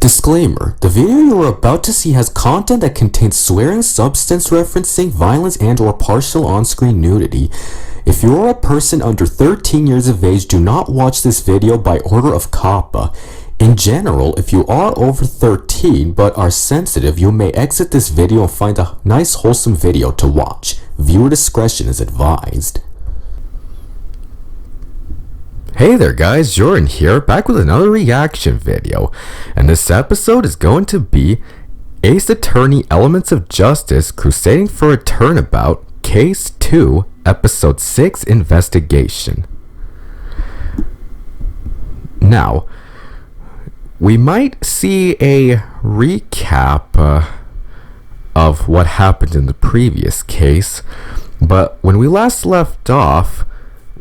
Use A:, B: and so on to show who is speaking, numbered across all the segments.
A: Disclaimer: the video you are about to see has content that contains swearing, substance referencing, violence, and/or partial on-screen nudity. If you are a person under 13 years of age, do not watch this video by order of COPPA. In general, if you are over 13 but are sensitive, you may exit this video and find a nice wholesome video to watch. Viewer discretion is advised. Hey there guys, Jordan here, back with another reaction video, and this episode is going to be Ace Attorney Elements of Justice Crusading for a Turnabout, Case 2, Episode 6 Investigation. Now, we might see a recap of what happened in the previous case, but when we last left off,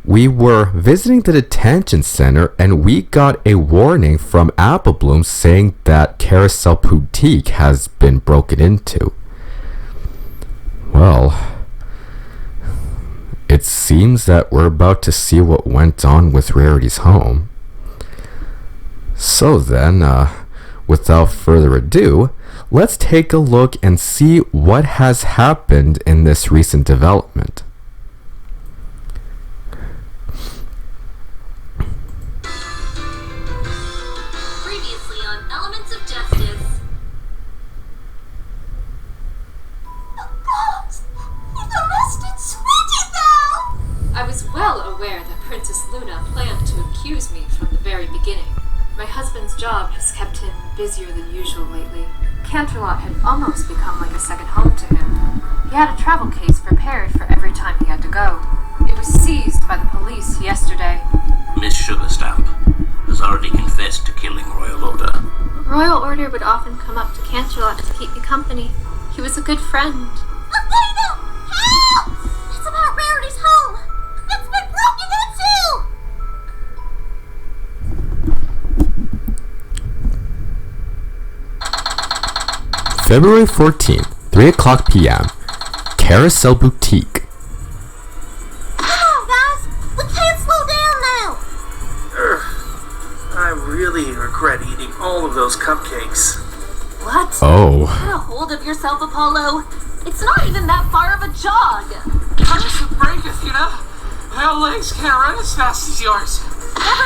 A: we were visiting the detention center and we got a warning from Apple Bloom saying that Carousel Boutique has been broken into. Well, it seems that we're about to see what went on with Rarity's home. So then, without further ado, let's take a look and see what has happened in this recent development.
B: I was well aware that Princess Luna planned to accuse me from the very beginning. My husband's job has kept him busier than usual lately. Canterlot had almost become like a second home to him. He had a travel case prepared for every time he had to go. It was seized by the police yesterday.
C: Miss Sugarstamp has already confessed to killing Royal Order.
D: Royal Order would often come up to Canterlot to keep me company. He was a good friend.
E: Elena! Help! It's about Rarity's home! It's been broken into!
A: February 14th, 3 o'clock p.m. Carousel Boutique.
E: Come on, guys! We can't slow down now!
F: I really regret eating all of those cupcakes.
B: What?
A: Oh.
B: Get a hold of yourself, Apollo. It's not even that far of a jog.
F: How does it break, Athena? My legs can't run as fast as yours.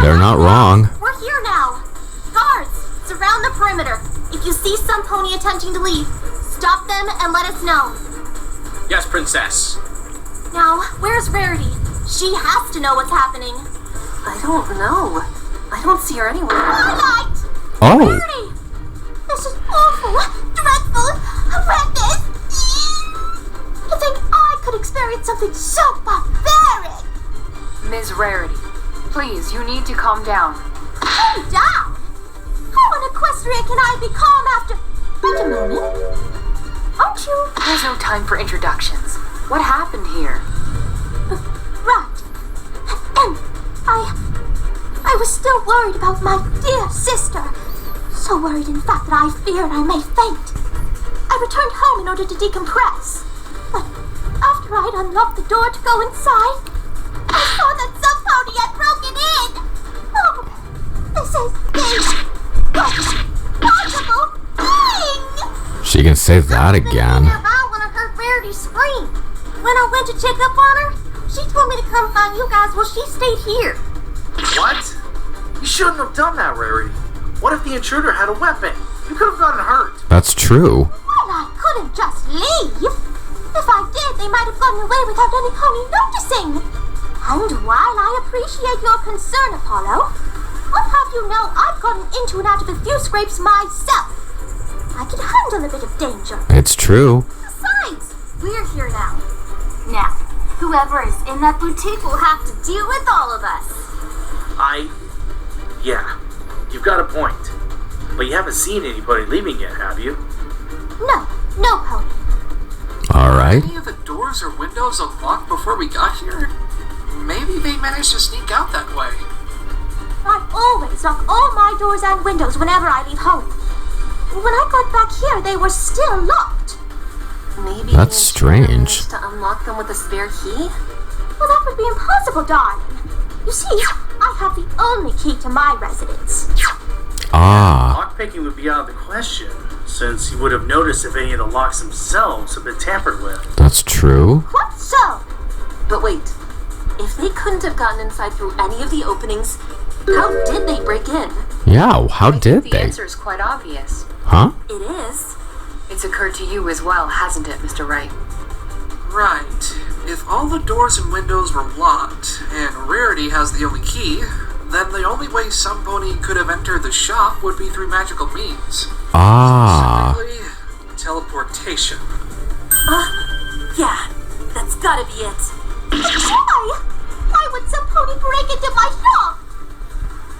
A: They're not wrong.
E: We're here now. Guards, surround the perimeter. If you see some pony attempting to leave, stop them and let us know.
F: Yes, Princess.
E: Now, where's Rarity? She has to know what's happening.
B: I don't know. I don't see her anywhere.
E: Twilight!
A: Oh.
E: Rarity! This is awful, dreadful, horrendous. To think I could experience something so barbaric.
B: Ms. Rarity, please, you need to calm down.
E: Calm down? How in Equestria can I be calm after... Wait a moment. Aren't you...
B: There's no time for introductions. What happened here?
E: Right. I was still worried about my dear sister. So worried, in fact, that I feared I may faint. I returned home in order to decompress. But after I'd unlocked the door to go inside, I saw that some pony had broken in. Oh, this is impossible thing.
A: She can say that again.
E: When I heard Rarity scream. When I went to check up on her, she told me to come find you guys while she stayed here.
F: What? You shouldn't have done that, Rarity. What if the intruder had a weapon? You could have gotten hurt.
A: That's true.
E: Well, I couldn't just leave. If I did, they might have gotten away without any pony noticing. And while I appreciate your concern, Apollo, I'll have you know I've gotten into and out of a few scrapes myself. I can handle a bit of danger.
A: It's true.
E: Besides, we're here now. Now, whoever is in that boutique will have to deal with all of us.
F: Yeah, you've got a point. But you haven't seen anybody leaving yet, have you?
E: No pony.
A: Alright.
G: Any of the doors or windows unlocked before we got here? Maybe they managed to sneak out that way.
E: I always lock all my doors and windows whenever I leave home. When I got back here, they were still locked.
B: Maybe
A: That's strange.
B: to unlock them with a spare key?
E: Well, that would be impossible, darling. You see, I have the only key to my residence.
A: Ah,
F: Lockpicking would be out of the question, since he would have noticed if any of the locks themselves have been tampered with.
A: that's true.
E: What so?
H: But wait, if they couldn't have gotten inside through any of the openings, how did they break in?
A: Yeah, how did
B: The
A: they?
B: answer is quite obvious.
A: Huh?
H: It is.
B: It's occurred to you as well, hasn't it, Mr. Wright?
G: Right. If all the doors and windows were locked, and Rarity has the only key, then the only way some pony could have entered the shop would be through magical means.
A: Ah,
G: Specifically, teleportation.
H: Yeah, that's gotta be it.
E: Why? Why would some pony break into my shop?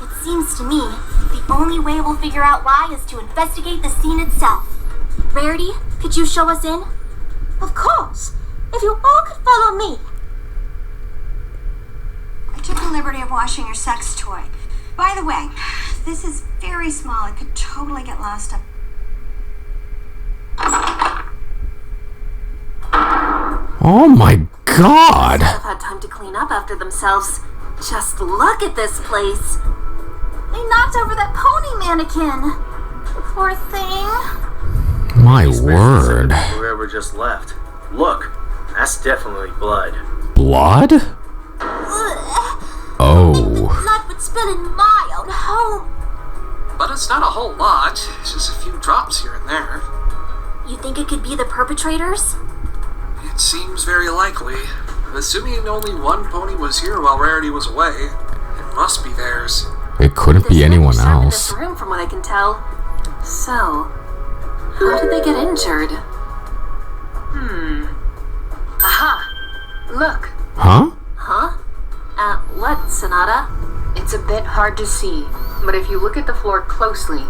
E: It seems to me the only way we'll figure out why is to investigate the scene itself. Rarity, could you show us in? Of course. If you all could follow me.
I: I took the liberty of washing your sex toy. By the way, this is very small. It could totally get lost up.
A: oh my god.
H: Have had time to clean up after themselves. Just look at this place.
E: They knocked over that pony mannequin. Poor thing.
A: My word.
F: Whoever just left. Look, that's definitely blood.
A: Blood?
E: Ugh.
A: Oh.
E: Blood would spill in my own home.
G: But it's not a whole lot, it's just a few drops here and there.
E: You think it could be the perpetrators?
G: It seems very likely. Assuming only one pony was here while Rarity was away, it must be theirs.
A: It couldn't be
H: There's
A: anyone
H: many staff in
A: else.
H: this room, from what I can tell. So, how did they get injured?
B: Aha! Look!
A: Huh?
H: Huh? What, Sonata?
B: It's a bit hard to see, but if you look at the floor closely,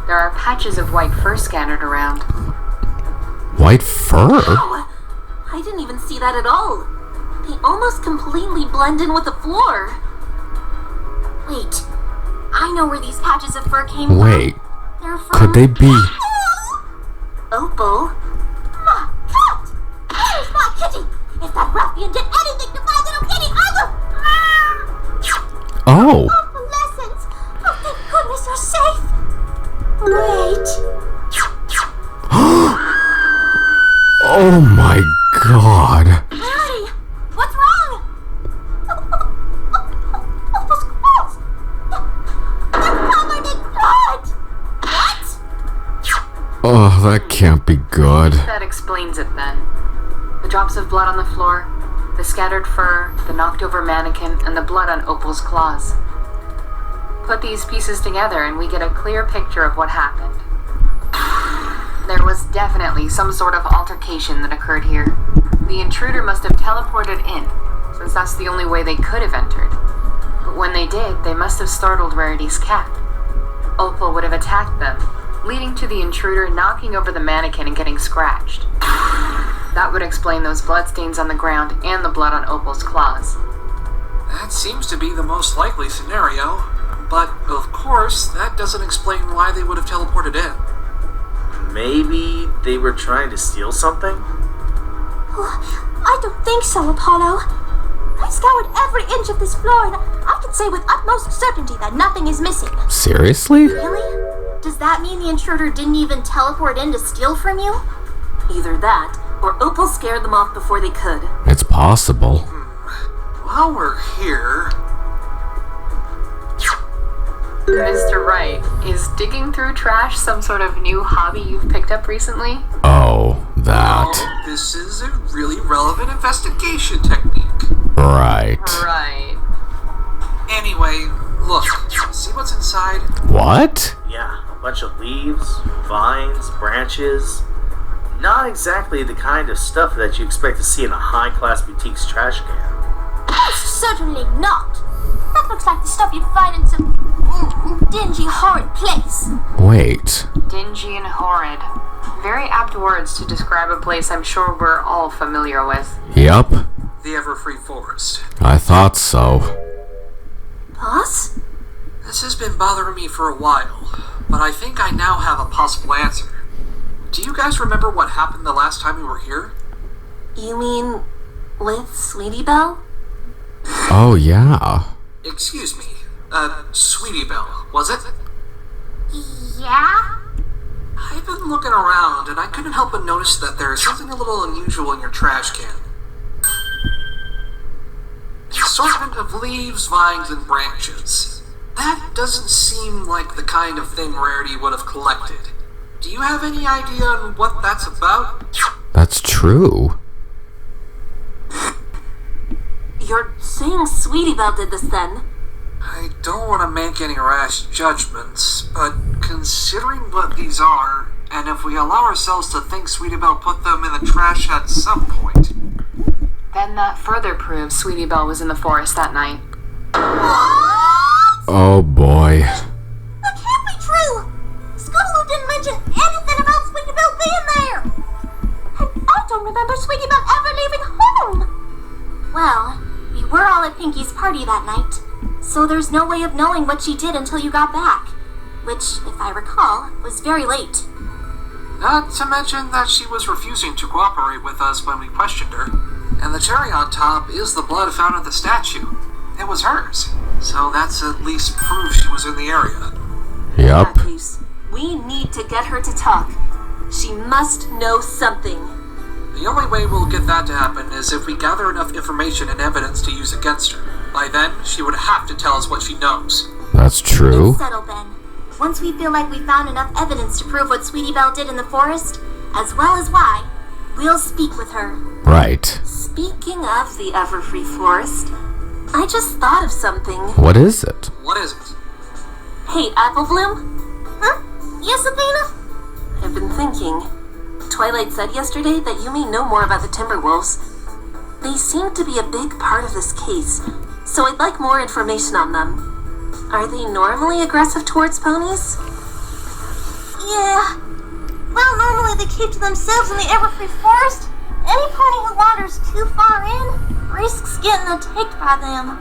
B: there are patches of white fur scattered around.
A: White fur?
H: Oh, I didn't even see that at all. They almost completely blend in with the floor.
E: Wait. I know where these patches of fur came
A: Wait,
E: from. They're from...
A: could they be?
H: Opal?
E: My cat! Where's my kitty? If that ruffian did anything to my little kitty, I will...
A: Oh,
E: Lessons! Oh, thank goodness you're safe! Wait...
A: oh my god.
E: Rarity! What's wrong? Opal's clothes! They're covered in blood! What?
A: Oh, that can't be good.
B: That explains it then. The drops of blood on the floor, the scattered fur, the knocked over mannequin, and the blood on Opal's claws. Put these pieces together and we get a clear picture of what happened. There was definitely some sort of altercation that occurred here. The intruder must have teleported in, since that's the only way they could have entered. But when they did, they must have startled Rarity's cat. Opal would have attacked them, leading to the intruder knocking over the mannequin and getting scratched. That would explain those bloodstains on the ground and the blood on Opal's claws.
G: That seems to be the most likely scenario. But, of course, that doesn't explain why they would have teleported in.
F: Maybe they were trying to steal something?
E: I don't think so, Apollo. I scoured every inch of this floor and I can say with utmost certainty that nothing is missing.
A: Seriously?
E: Really? Does that mean the intruder didn't even teleport in to steal from you?
H: Either that, or Opal scared them off before they could.
A: It's possible.
G: While we're here...
B: Mr. Wright, is digging through trash some sort of new hobby you've picked up recently?
A: Oh, that.
G: Oh, this is a really relevant investigation technique.
A: Right.
B: Right.
G: Anyway, look, see what's inside?
A: What?
F: Yeah, a bunch of leaves, vines, branches. Not exactly the kind of stuff that you expect to see in a high-class boutique's trash can.
E: Most certainly not. That looks like the stuff you'd find in some dingy, horrid place.
A: Wait.
B: Dingy and horrid. Very apt words to describe a place I'm sure we're all familiar with.
A: Yep,
G: The Everfree Forest.
A: I thought so.
H: Boss?
G: This has been bothering me for a while, but I think I now have a possible answer. Do you guys remember what happened the last time we were here?
H: You mean with Sweetie Belle?
A: Oh, yeah.
G: Excuse me, Sweetie Belle, was it?
E: Yeah?
G: I've been looking around, and I couldn't help but notice that there is something a little unusual in your trash can. An assortment of leaves, vines, and branches. That doesn't seem like the kind of thing Rarity would have collected. Do you have any idea on what that's about?
A: That's true.
H: You're saying Sweetie Belle did this then?
G: I don't want to make any rash judgments, but considering what these are, and if we allow ourselves to think Sweetie Belle put them in the trash at some point...
B: Then that further proves Sweetie Belle was in the forest that night.
A: Oh boy.
E: That can't be true! Scootaloo didn't mention anything about Sweetie Belle being there! And I don't remember Sweetie Belle ever leaving home!
D: Well, we were all at Pinky's party that night, so there's no way of knowing what she did until you got back. Which, if I recall, was very late.
G: Not to mention that she was refusing to cooperate with us when we questioned her. And the cherry on top is the blood found at the statue. It was hers, so that's at least proof she was in the area.
A: Yep.
H: Marcus, we need to get her to talk. She must know something.
G: The only way we'll get that to happen is if we gather enough information and evidence to use against her. By then, she would have to tell us what she knows.
A: That's true.
D: It's settled then. Once we feel like we found enough evidence to prove what Sweetie Belle did in the forest, as well as why, we'll speak with her.
A: Right.
H: Speaking of the Everfree Forest, I just thought of something.
A: What is it?
G: What is it?
H: Hey, Apple Bloom?
D: Huh? Yes, Athena?
H: I've been thinking. Twilight said yesterday that you may know more about the Timberwolves. They seem to be a big part of this case, so I'd like more information on them. Are they normally aggressive towards ponies?
E: Yeah. Well, normally they keep to themselves in the Everfree Forest. Any pony who wanders too far in risks getting attacked by them.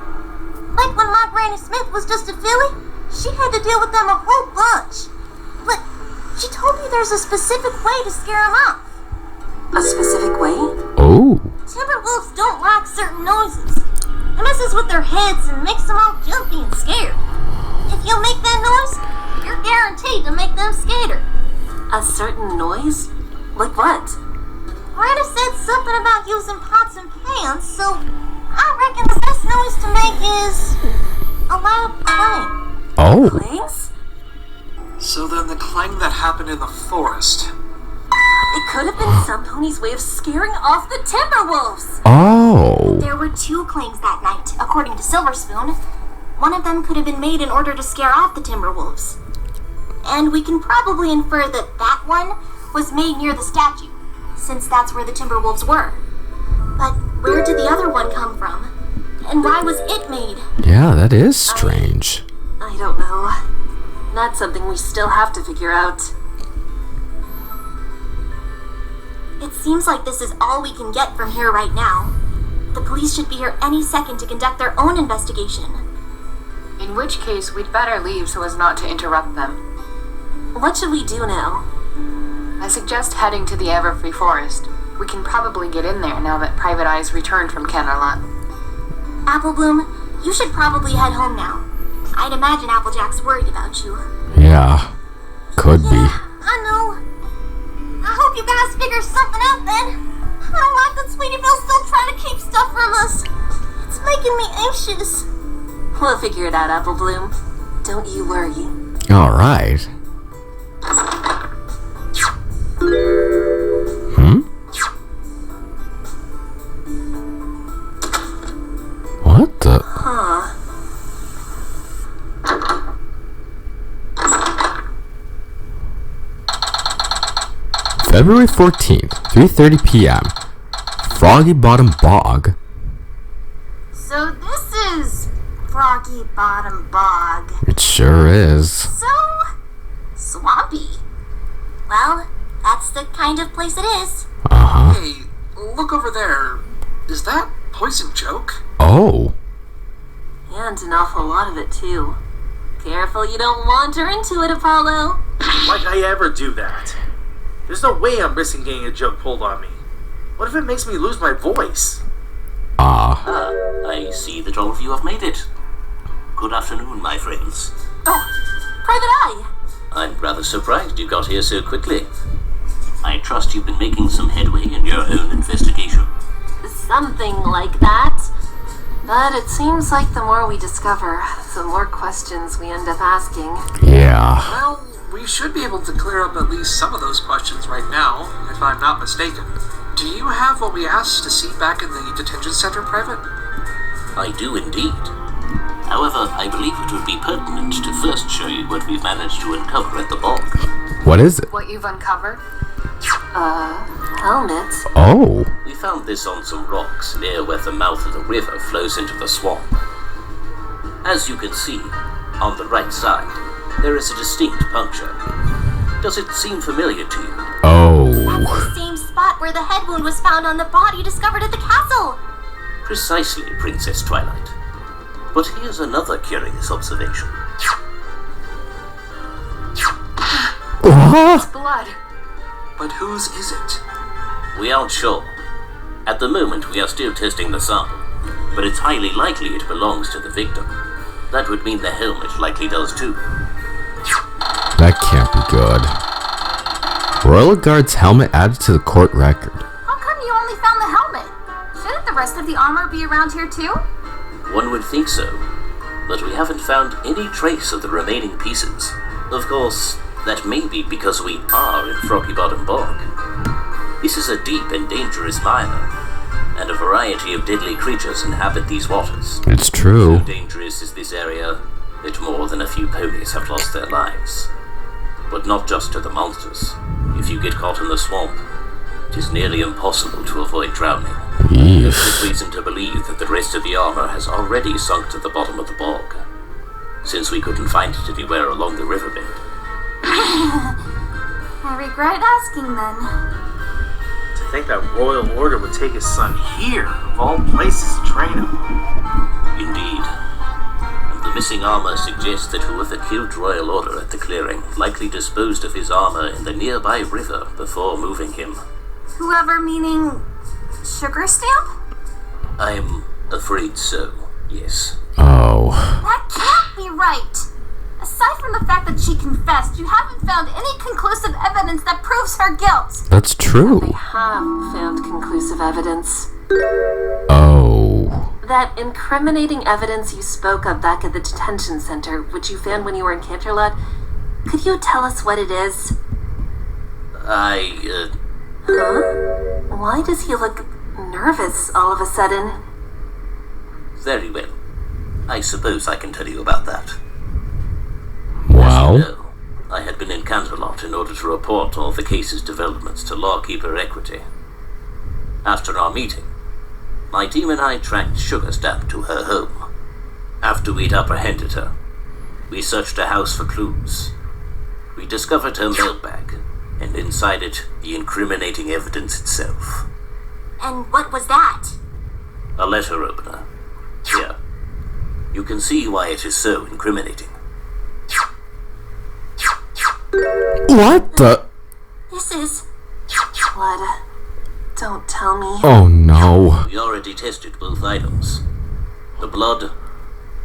E: Like when my Granny Smith was just a filly, she had to deal with them a whole bunch. But she told me there's a specific way to scare them off.
H: A specific way?
A: Oh.
E: Timberwolves don't like certain noises. It messes with their heads and makes them all jumpy and scared. If you make that noise, you're guaranteed to make them scared.
H: A certain noise? Like what?
E: Miranda said something about using pots and pans, so I reckon the best noise to make is a loud clang.
A: Oh.
H: Clangs?
G: So then the clang that happened in the forest.
H: It could have been some pony's way of scaring off the Timberwolves.
A: Oh.
D: There were 2 clangs that night, according to Silver Spoon. One of them could have been made in order to scare off the Timberwolves. And we can probably infer that that one was made near the statue, since that's where the Timberwolves were. But where did the other one come from? And why was it made?
A: Yeah, that is strange.
H: I don't know. Not something we still have to figure out.
D: It seems like this is all we can get from here right now. The police should be here any second to conduct their own investigation.
B: In which case, we'd better leave so as not to interrupt them.
H: What should we do now?
B: I suggest heading to the Everfree Forest. We can probably get in there now that Private Eye's returned from Canterlot.
D: Applebloom, you should probably head home now. I'd imagine Applejack's worried about you.
A: Yeah. Could be.
E: I know. I hope you guys figure something out then. I don't like that Sweetie Belle's still trying to keep stuff from us. It's making me anxious.
H: We'll figure it out, Applebloom. Don't you worry.
A: Alright. What the?
H: Huh.
A: February 14th, 3:30 p.m. Froggy Bottom Bog.
E: So this is Froggy Bottom Bog.
A: It sure is.
E: So swampy.
D: Well, that's the kind of place it is.
A: Uh-huh.
G: Hey, look over there. Is that Poison Joke?
A: Oh.
H: And an awful lot of it, too. Careful you don't wander into it, Apollo.
F: Like I ever do that. There's no way I'm risking getting a joke pulled on me. What if it makes me lose my voice?
C: I see that all of you have made it. Good afternoon, my friends.
H: Oh, Private Eye.
C: I'm rather surprised you got here so quickly. I trust you've been making some headway in your own investigation.
H: Something like that. But it seems like the more we discover, the more questions we end up asking.
A: Yeah.
G: Well, we should be able to clear up at least some of those questions right now, if I'm not mistaken. Do you have what we asked to see back in the detention center, Private?
C: I do indeed. However, I believe it would be pertinent to first show you what we've managed to uncover at the bog.
A: What is it?
B: What you've uncovered?
H: Helmet.
A: Oh.
C: We found this on some rocks near where the mouth of the river flows into the swamp. As you can see, on the right side, there is a distinct puncture. Does it seem familiar to you?
A: Oh.
D: That's the same spot where the head wound was found on the body discovered at the castle.
C: Precisely, Princess Twilight. But here's another curious observation.
B: Blood.
G: But whose is it?
C: We aren't sure. At the moment, we are still testing the sample, but it's highly likely it belongs to the victim. That would mean the helmet likely does too.
A: That can't be good. Royal Guard's helmet added to the court record.
E: How come you only found the helmet? Shouldn't the rest of the armor be around here too?
C: One would think so, but we haven't found any trace of the remaining pieces. Of course, that may be because we are in Froggy Bottom Bog. This is a deep and dangerous mire, and a variety of deadly creatures inhabit these waters.
A: It's true.
C: So dangerous is this area that more than a few ponies have lost their lives. But not just to the monsters. If you get caught in the swamp, it is nearly impossible to avoid drowning. There's good reason to believe that the rest of the armor has already sunk to the bottom of the bog, since we couldn't find it anywhere along the riverbed.
E: I regret asking then.
F: To think that Royal Order would take his son here, of all places, to train him.
C: Indeed. And the missing armor suggests that whoever killed Royal Order at the clearing likely disposed of his armor in the nearby river before moving him.
E: Whoever meaning Sugar Stamp?
C: I'm afraid so, yes.
A: Oh.
E: That can't be right. Aside from the fact that she confessed, you haven't found any conclusive evidence that proves her guilt.
A: That's true.
H: Have found conclusive evidence.
A: Oh.
H: That incriminating evidence you spoke of back at the detention center, which you found when you were in Canterlot, could you tell us what it is?
C: Huh?
H: Why does he look nervous all of a sudden?
C: Very well. I suppose I can tell you about that.
A: Well.
C: No, I had been in Canterlot in order to report all the case's developments to Lawkeeper Equity. After our meeting, my team and I tracked Sugar Stamp to her home. After we'd apprehended her, we searched her house for clues. We discovered her mailbag, and inside it, the incriminating evidence itself.
D: And what was that?
C: A letter opener. Here. You can see why it is so incriminating.
A: What the?
D: This is...
H: Blood. Don't tell me.
A: Oh no.
C: We already tested both items. The blood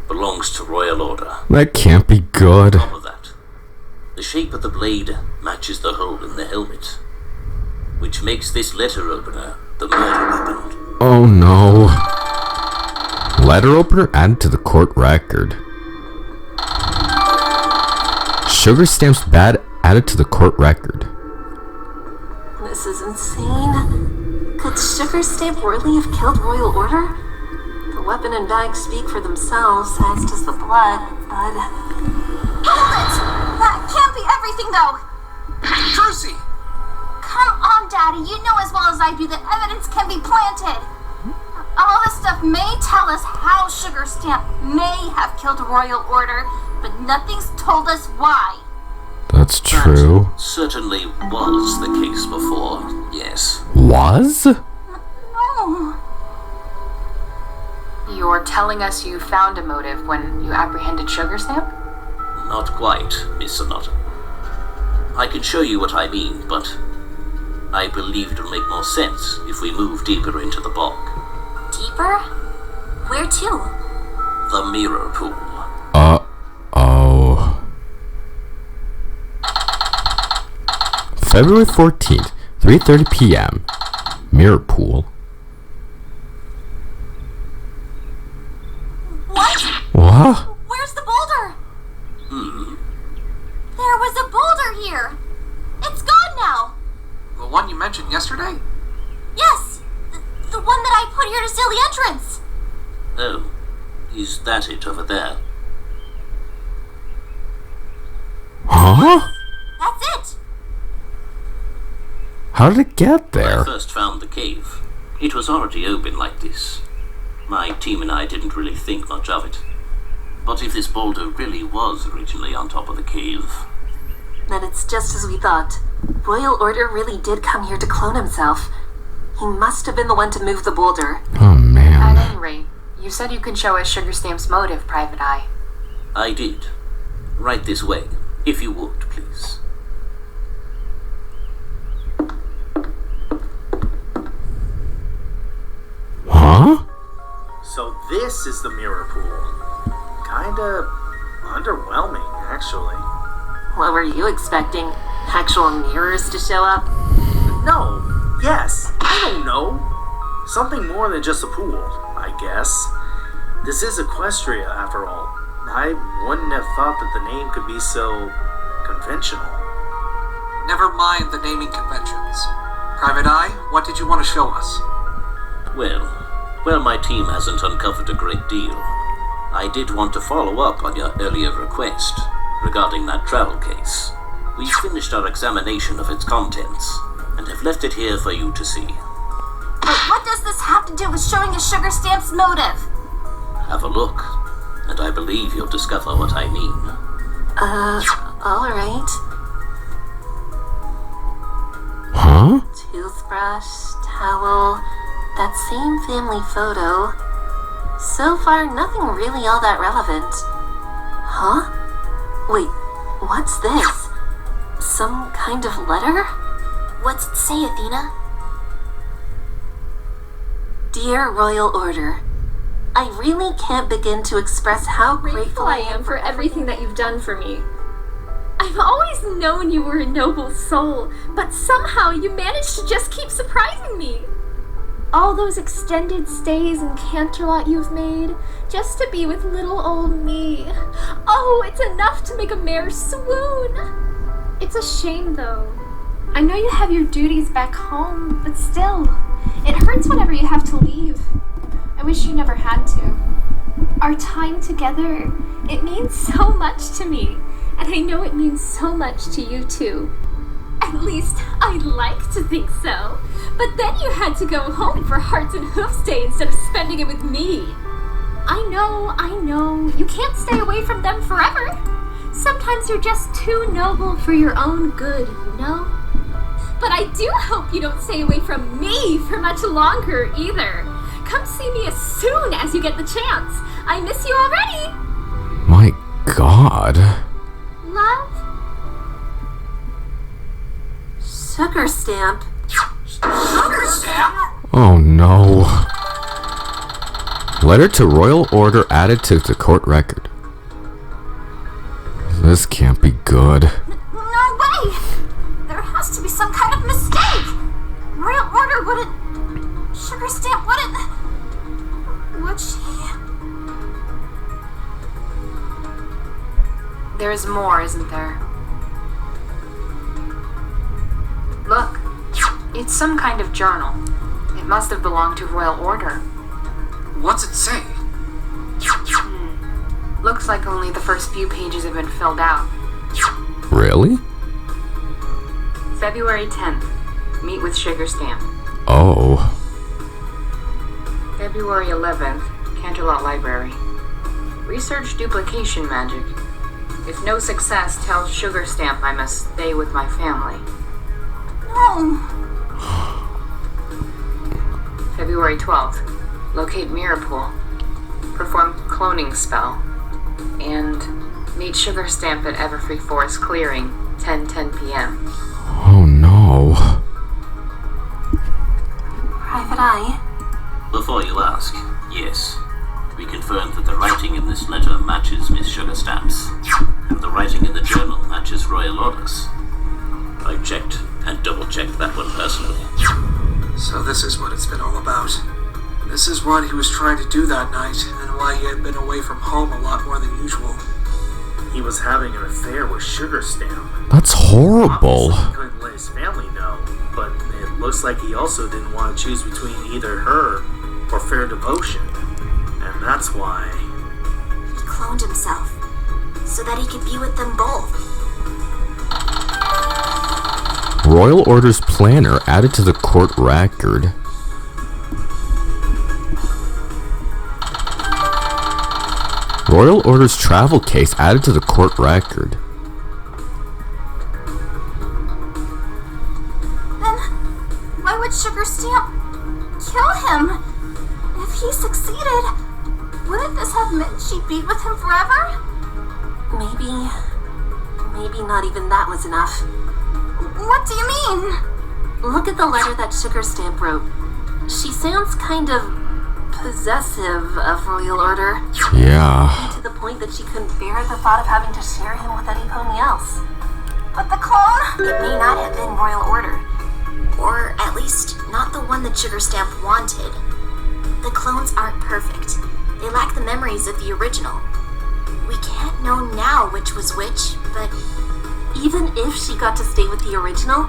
C: belongs to Royal Order.
A: That can't be good.
C: On top of that, the shape of the blade matches the hole in the helmet, which makes this letter opener the murder weapon.
A: Oh no. Letter opener added to the court record. Sugar Stamp's bad added to the court record.
H: This is insane. Could Sugar Stamp really have killed Royal Order? The weapon and bag speak for themselves, as does the blood, but...
E: Hold it! That can't be everything, though!
G: Jersey!
E: Come on, Daddy. You know as well as I do that evidence can be planted. All this stuff may tell us how Sugar Stamp may have killed Royal Order, but nothing's told us why.
A: That's true.
C: That certainly was the case before, yes.
A: Was?
E: No.
B: You're telling us you found a motive when you apprehended Sugar Stamp?
C: Not quite, Miss Sonata. I could show you what I mean, but I believe it'll make more sense if we move deeper into the bog.
D: Deeper? Where to?
C: The mirror pool.
A: Oh. February 14th, 3:30 p.m. Mirror pool.
E: What?
A: What?
E: Where's the boulder? There was a boulder here. It's gone now.
G: The one you mentioned yesterday?
E: Yes, the one that I put here to seal the entrance.
C: Oh, is that it over there?
A: Huh?
E: That's it.
A: How did it get
C: When I
A: there?
C: first found the cave, it was already open like this. My team and I didn't really think much of it. But if this boulder really was originally on top of the cave,
H: Then it's just as we thought. Royal Order really did come here to clone himself. He must have been the one to move the boulder.
A: Oh
B: At
A: man.
B: any rate, you said you could show us Sugar Stamp's motive, Private Eye.
C: I did. Right this way, if you would, please.
A: Huh?
F: So this is the mirror pool. Kinda underwhelming, actually.
H: What were you expecting? Actual mirrors to show up?
F: No, yes, I don't know. Something more than just a pool, I guess. This is Equestria, after all. I wouldn't have thought that the name could be so conventional.
G: Never mind the naming conventions. Private Eye, what did you want to show us?
C: Well, my team hasn't uncovered a great deal. I did want to follow up on your earlier request regarding that travel case. We finished our examination of its contents and have left it here for you to see.
E: But what does this have to do with showing us Sugar Stamp's motive?
C: Have a look, and I believe you'll discover what I mean.
H: Alright.
A: Huh?
H: Toothbrush, towel, that same family photo. So far, nothing really all that relevant. Huh? Wait, what's this? Some kind of letter?
E: What's it say, Athena?
H: Dear Royal Order, I really can't begin to express how grateful I am
B: for everything that you've done for me. I've always known you were a noble soul, but somehow you managed to just keep surprising me. All those extended stays in Canterlot you've made, just to be with little old me. Oh, it's enough to make a mare swoon. It's a shame, though. I know you have your duties back home, but still, it hurts whenever you have to leave. I wish you never had to. Our time together, it means so much to me, and I know it means so much to you too. At least, I'd like to think so. But then you had to go home for Hearts and Hoofs Day instead of spending it with me. I know, you can't stay away from them forever. Sometimes you're just too noble for your own good, you know? But I do hope you don't stay away from me for much longer either. Come see me as soon as you get the chance. I miss you already.
A: My god.
B: Love?
H: Sugar Stamp.
G: Sugar Stamp?
A: Oh no. Letter to Royal Order added to the court record. This can't be good.
E: No way! There has to be some kind of mistake! Royal Order wouldn't... Sugar Stamp wouldn't... Would she...
B: There's more, isn't there? Look, it's some kind of journal. It must have belonged to Royal Order.
G: What's it say?
B: Looks like only the first few pages have been filled out.
A: Really?
B: February 10th. Meet with Sugar Stamp.
A: Oh.
B: February 11th. Canterlot Library. Research duplication magic. If no success, tell Sugar Stamp I must stay with my family.
E: No!
B: February 12th. Locate Mirror Pool. Perform cloning spell. And meet Sugar Stamp at Everfree Forest Clearing, 10:10 p.m.
A: Oh no.
H: Private Eye.
C: Before you ask, yes, we confirmed that the writing in this letter matches Miss Sugar Stamp's, and the writing in the journal matches Royal Order's. I checked and double-checked that one personally.
G: So this is what it's been all about. This is what he was trying to do that night, and why he had been away from home a lot more than usual.
F: He was having an affair with Sugar Stamp.
A: That's horrible.
F: Obviously, he couldn't let his family know, but it looks like he also didn't want to choose between either her or Fair Devotion. And that's why...
D: He cloned himself, so that he could be with them both.
A: Royal Order's planner added to the court record. Royal Order's travel case added to the court record.
E: Then why would Sugar Stamp kill him? If he succeeded, wouldn't this have meant she'd be with him forever?
H: Maybe not even that was enough.
E: What do you mean?
H: Look at the letter that Sugar Stamp wrote. She sounds kind of possessive of Royal Order.
A: Yeah.
H: To the point that she couldn't bear the thought of having to share him with any pony else.
E: But the clone?
D: It may not have been Royal Order. Or at least not the one that Sugar Stamp wanted. The clones aren't perfect. They lack the memories of the original. We can't know now which was which, but...
H: Even if she got to stay with the original,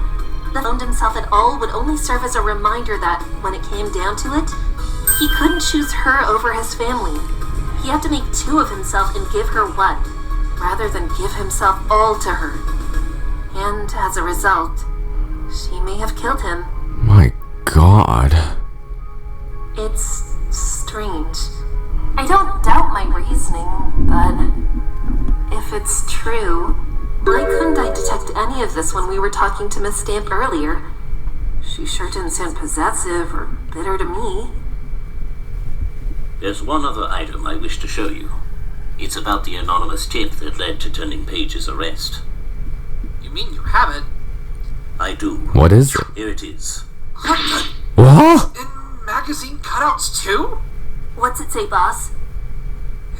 H: the cloned himself at all would only serve as a reminder that, when it came down to it, he couldn't choose her over his family. He had to make two of himself and give her one, rather than give himself all to her. And as a result, she may have killed him.
A: My God.
H: It's strange. I don't doubt my reasoning, but if it's true, why couldn't I detect any of this when we were talking to Miss Stamp earlier? She sure didn't sound possessive or bitter to me.
C: There's one other item I wish to show you. It's about the anonymous tip that led to Turning Page's arrest.
G: You mean you have it?
C: I do.
A: What is it?
C: Here it is.
A: What?
G: In magazine cutouts too?
H: What's it say, boss?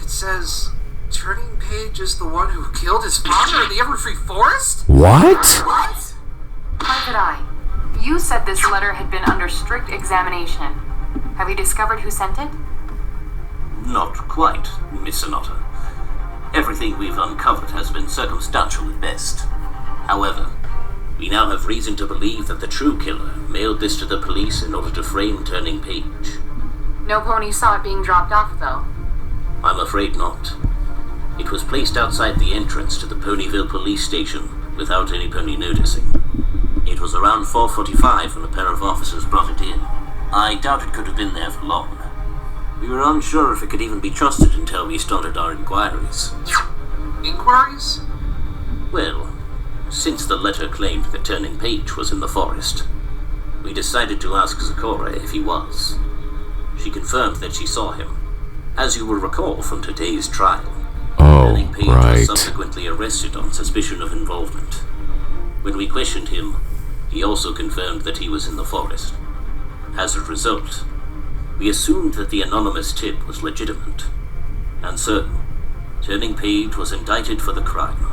G: It says, Turning Page is the one who killed his father in the Everfree Forest?
A: What?
G: What?
B: Private Eye, you said this letter had been under strict examination. Have you discovered who sent it?
C: Not quite, Miss Sonata. Everything we've uncovered has been circumstantial at best. However, we now have reason to believe that the true killer mailed this to the police in order to frame Turning Page.
B: No pony saw it being dropped off, though.
C: I'm afraid not. It was placed outside the entrance to the Ponyville police station without any pony noticing. It was around 4:45 when a pair of officers brought it in. I doubt it could have been there for long. We were unsure if it could even be trusted until we started our inquiries.
G: Inquiries?
C: Well, since the letter claimed that Turning Page was in the forest, we decided to ask Zecora if he was. She confirmed that she saw him, as you will recall from today's trial. Turning Page was subsequently arrested on suspicion of involvement. When we questioned him, he also confirmed that he was in the forest. As a result, we assumed that the anonymous tip was legitimate. And so, Turning Page was indicted for the crime.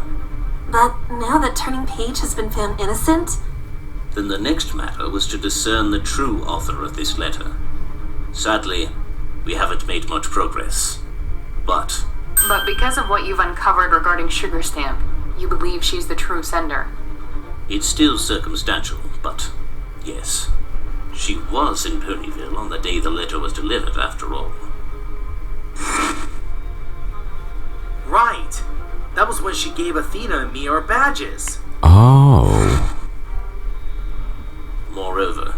H: But now that Turning Page has been found innocent?
C: Then the next matter was to discern the true author of this letter. Sadly, we haven't made much progress. But
B: because of what you've uncovered regarding Sugar Stamp, you believe she's the true sender.
C: It's still circumstantial, but yes. She was in Ponyville on the day the letter was delivered, after all.
F: Right! That was when she gave Athena and me our badges.
A: Oh.
C: Moreover,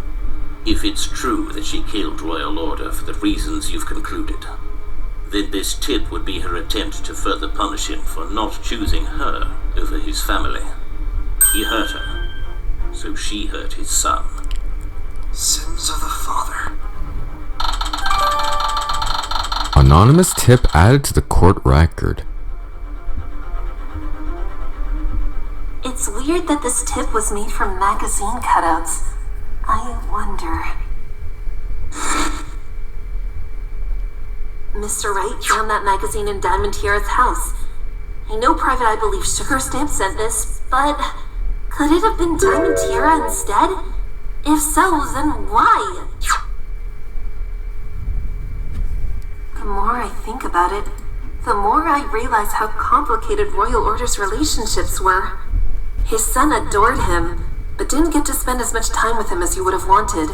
C: if it's true that she killed Royal Order for the reasons you've concluded, then this tip would be her attempt to further punish him for not choosing her over his family. He hurt her, so she hurt his son.
G: Sins of the father.
A: Anonymous tip added to the court record.
H: It's weird that this tip was made from magazine cutouts. I wonder... Mr. Wright found that magazine in Diamond Tiara's house. I know Private Eye believes Sugar Stamp sent this, but Could it have been Diamond Tiara instead? If so, then why? The more I think about it, the more I realize how complicated Royal Order's relationships were. His son adored him, but didn't get to spend as much time with him as he would have wanted.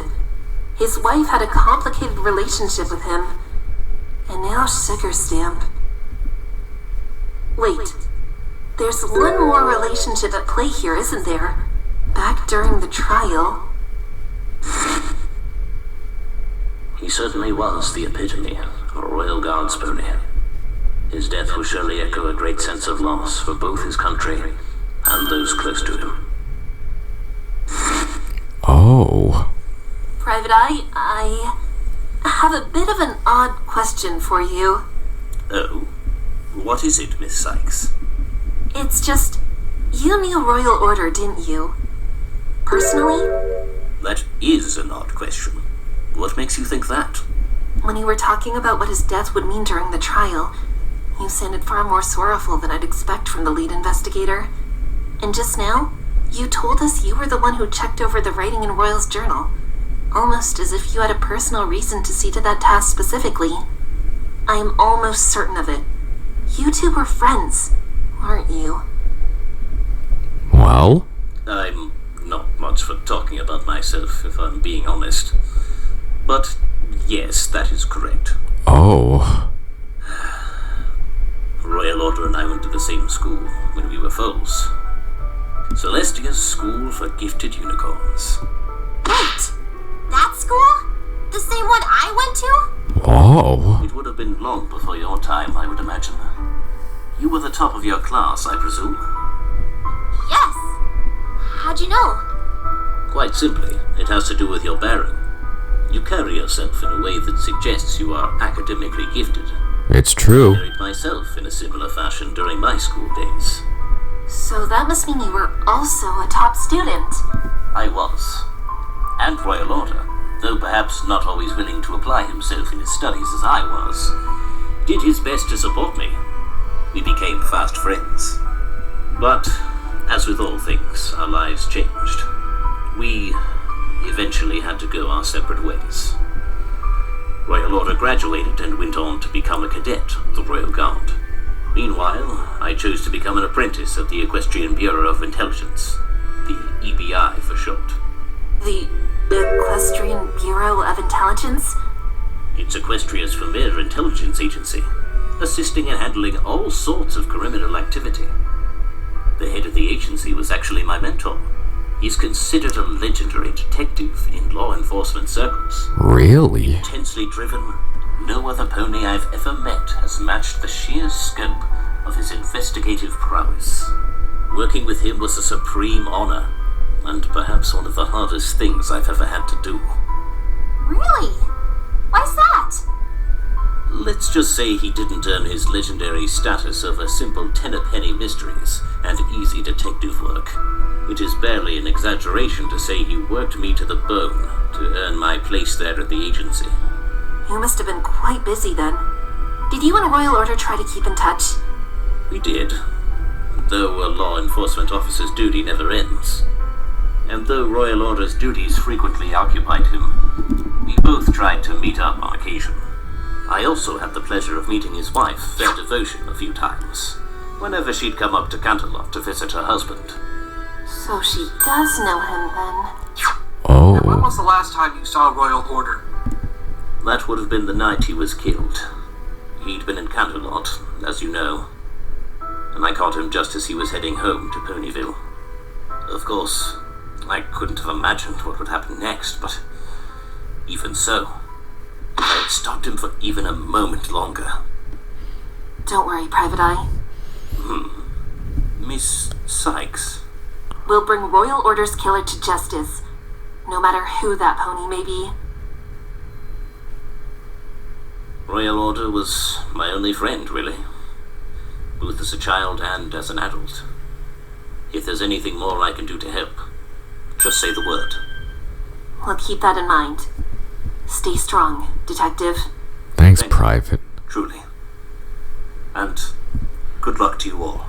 H: His wife had a complicated relationship with him. And now Sugar Stamp. Wait. There's one more relationship at play here, isn't there? Back during the trial.
C: He certainly was the epitome of a Royal Guard's pony. His death will surely echo a great sense of loss for both his country and those close to him.
A: Oh.
H: Private Eye, I have a bit of an odd question for you.
C: Oh? What is it, Miss Sykes?
H: It's just, you knew Royal Order, didn't you? Personally?
C: That is an odd question. What makes you think that?
H: When you were talking about what his death would mean during the trial, you sounded far more sorrowful than I'd expect from the lead investigator. And just now, you told us you were the one who checked over the writing in Royal's journal, almost as if you had a personal reason to see to that task specifically. I am almost certain of it. You two were friends, aren't you?
A: Well?
C: I'm not much for talking about myself, if I'm being honest. But yes, that is correct.
A: Oh.
C: Royal Order and I went to the same school when we were foes. Celestia's School for Gifted Unicorns.
D: Wait! That school? The same one I went to?
A: Oh.
C: It would have been long before your time, I would imagine. You were the top of your class, I presume?
D: Yes. How'd you know?
C: Quite simply, it has to do with your bearing. You carry yourself in a way that suggests you are academically gifted.
A: It's true.
C: I carried myself in a similar fashion during my school days.
H: So that must mean you were also a top student.
C: I was. And Royal Order, though perhaps not always willing to apply himself in his studies as I was, did his best to support me. We became fast friends. But, as with all things, our lives changed. We eventually had to go our separate ways. Royal Order graduated and went on to become a cadet of the Royal Guard. Meanwhile, I chose to become an apprentice at the Equestrian Bureau of Intelligence, the EBI for short.
H: The Equestrian Bureau of Intelligence?
C: It's Equestria's premier intelligence agency, assisting in handling all sorts of criminal activity. The head of the agency was actually my mentor. He's considered a legendary detective in law enforcement circles.
A: Really?
C: Intensely driven, no other pony I've ever met has matched the sheer scope of his investigative prowess. Working with him was a supreme honor, and perhaps one of the hardest things I've ever had to do.
D: Really? Why's that?
C: Let's just say he didn't earn his legendary status over simple ten-a-penny mysteries and easy detective work. It is barely an exaggeration to say he worked me to the bone to earn my place there at the agency.
H: You must have been quite busy then. Did you and Royal Order try to keep in touch?
C: We did, though a law enforcement officer's duty never ends. And though Royal Order's duties frequently occupied him, we both tried to meet up on occasion. I also had the pleasure of meeting his wife, Fair Devotion, a few times, whenever she'd come up to Canterlot to visit her husband.
H: So she does know him then.
A: Oh.
G: When was the last time you saw Royal Order?
C: That would have been the night he was killed. He'd been in Canterlot, as you know, and I caught him just as he was heading home to Ponyville. Of course, I couldn't have imagined what would happen next, but even so, if I had stopped him for even a moment longer.
H: Don't worry, Private Eye.
C: Miss Sykes?
H: We'll bring Royal Order's killer to justice, no matter who that pony may be.
C: Royal Order was my only friend, really. Both as a child and as an adult. If there's anything more I can do to help, just say the word.
H: We'll keep that in mind. Stay strong, Detective.
A: Thanks,
C: Thank you.
A: Private.
C: Truly. And good luck to you all.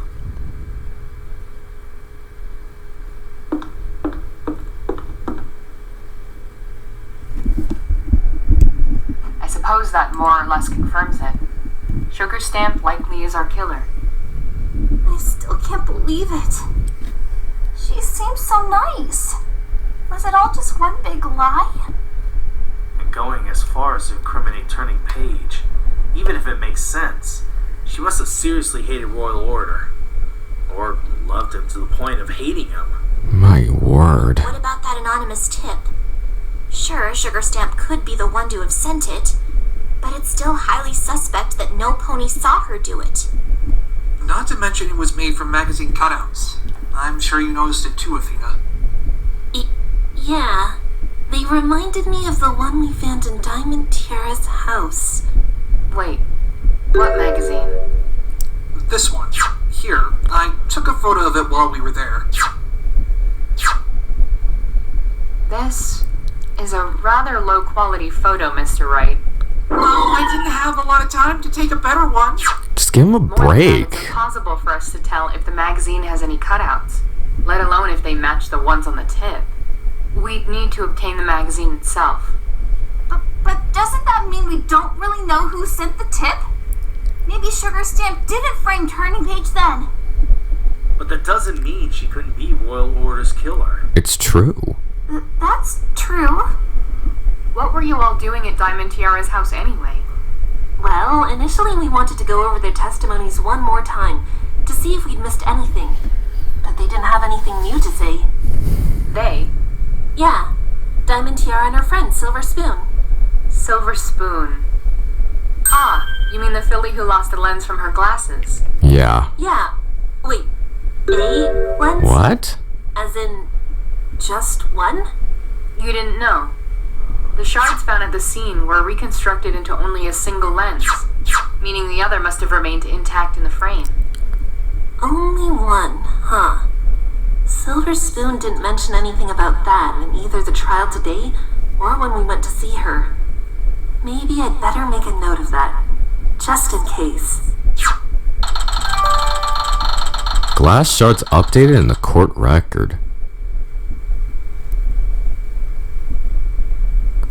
B: suppose that more or less confirms it. Sugar Stamp likely is our killer.
E: I still can't believe it. She seems so nice. Was it all just one big lie?
F: And going as far as to incriminate Turning Page, even if it makes sense, she must have seriously hated Royal Order. Or loved him to the point of hating him.
A: My word.
D: What about that anonymous tip? Sure, Sugar Stamp could be the one to have sent it, but it's still highly suspect that no pony saw her do it.
G: Not to mention it was made from magazine cutouts. I'm sure you noticed it too, Athena.
H: Yeah. They reminded me of the one we found in Diamond Tiara's house.
B: Wait, what magazine?
G: This one. Here, I took a photo of it while we were there.
B: This is a rather low-quality photo, Mr. Wright.
G: Oh, I didn't have a lot of time to take a better one.
A: Just give him a
B: More than that,
A: break.
B: it's impossible for us to tell if the magazine has any cutouts, let alone if they match the ones on the tip. We'd need to obtain the magazine itself.
E: But doesn't that mean we don't really know who sent the tip? Maybe Sugar Stamp didn't frame Turning Page then.
F: But that doesn't mean she couldn't be Royal Order's killer.
A: It's true.
E: That's true.
B: What were you all doing at Diamond Tiara's house anyway?
H: Well, initially we wanted to go over their testimonies one more time to see if we'd missed anything. But they didn't have anything new to say.
B: They?
H: Yeah. Diamond Tiara and her friend, Silver Spoon.
B: Silver Spoon. Ah, you mean the filly who lost a lens from her glasses?
A: Yeah.
H: Yeah. Wait. A lens?
A: What?
H: As in, just one?
B: You didn't know. The shards found at the scene were reconstructed into only a single lens, meaning the other must have remained intact in the frame.
H: Only one, huh? Silver Spoon didn't mention anything about that in either the trial today or when we went to see her. Maybe I'd better make a note of that, just in case.
A: Glass shards updated in the court record.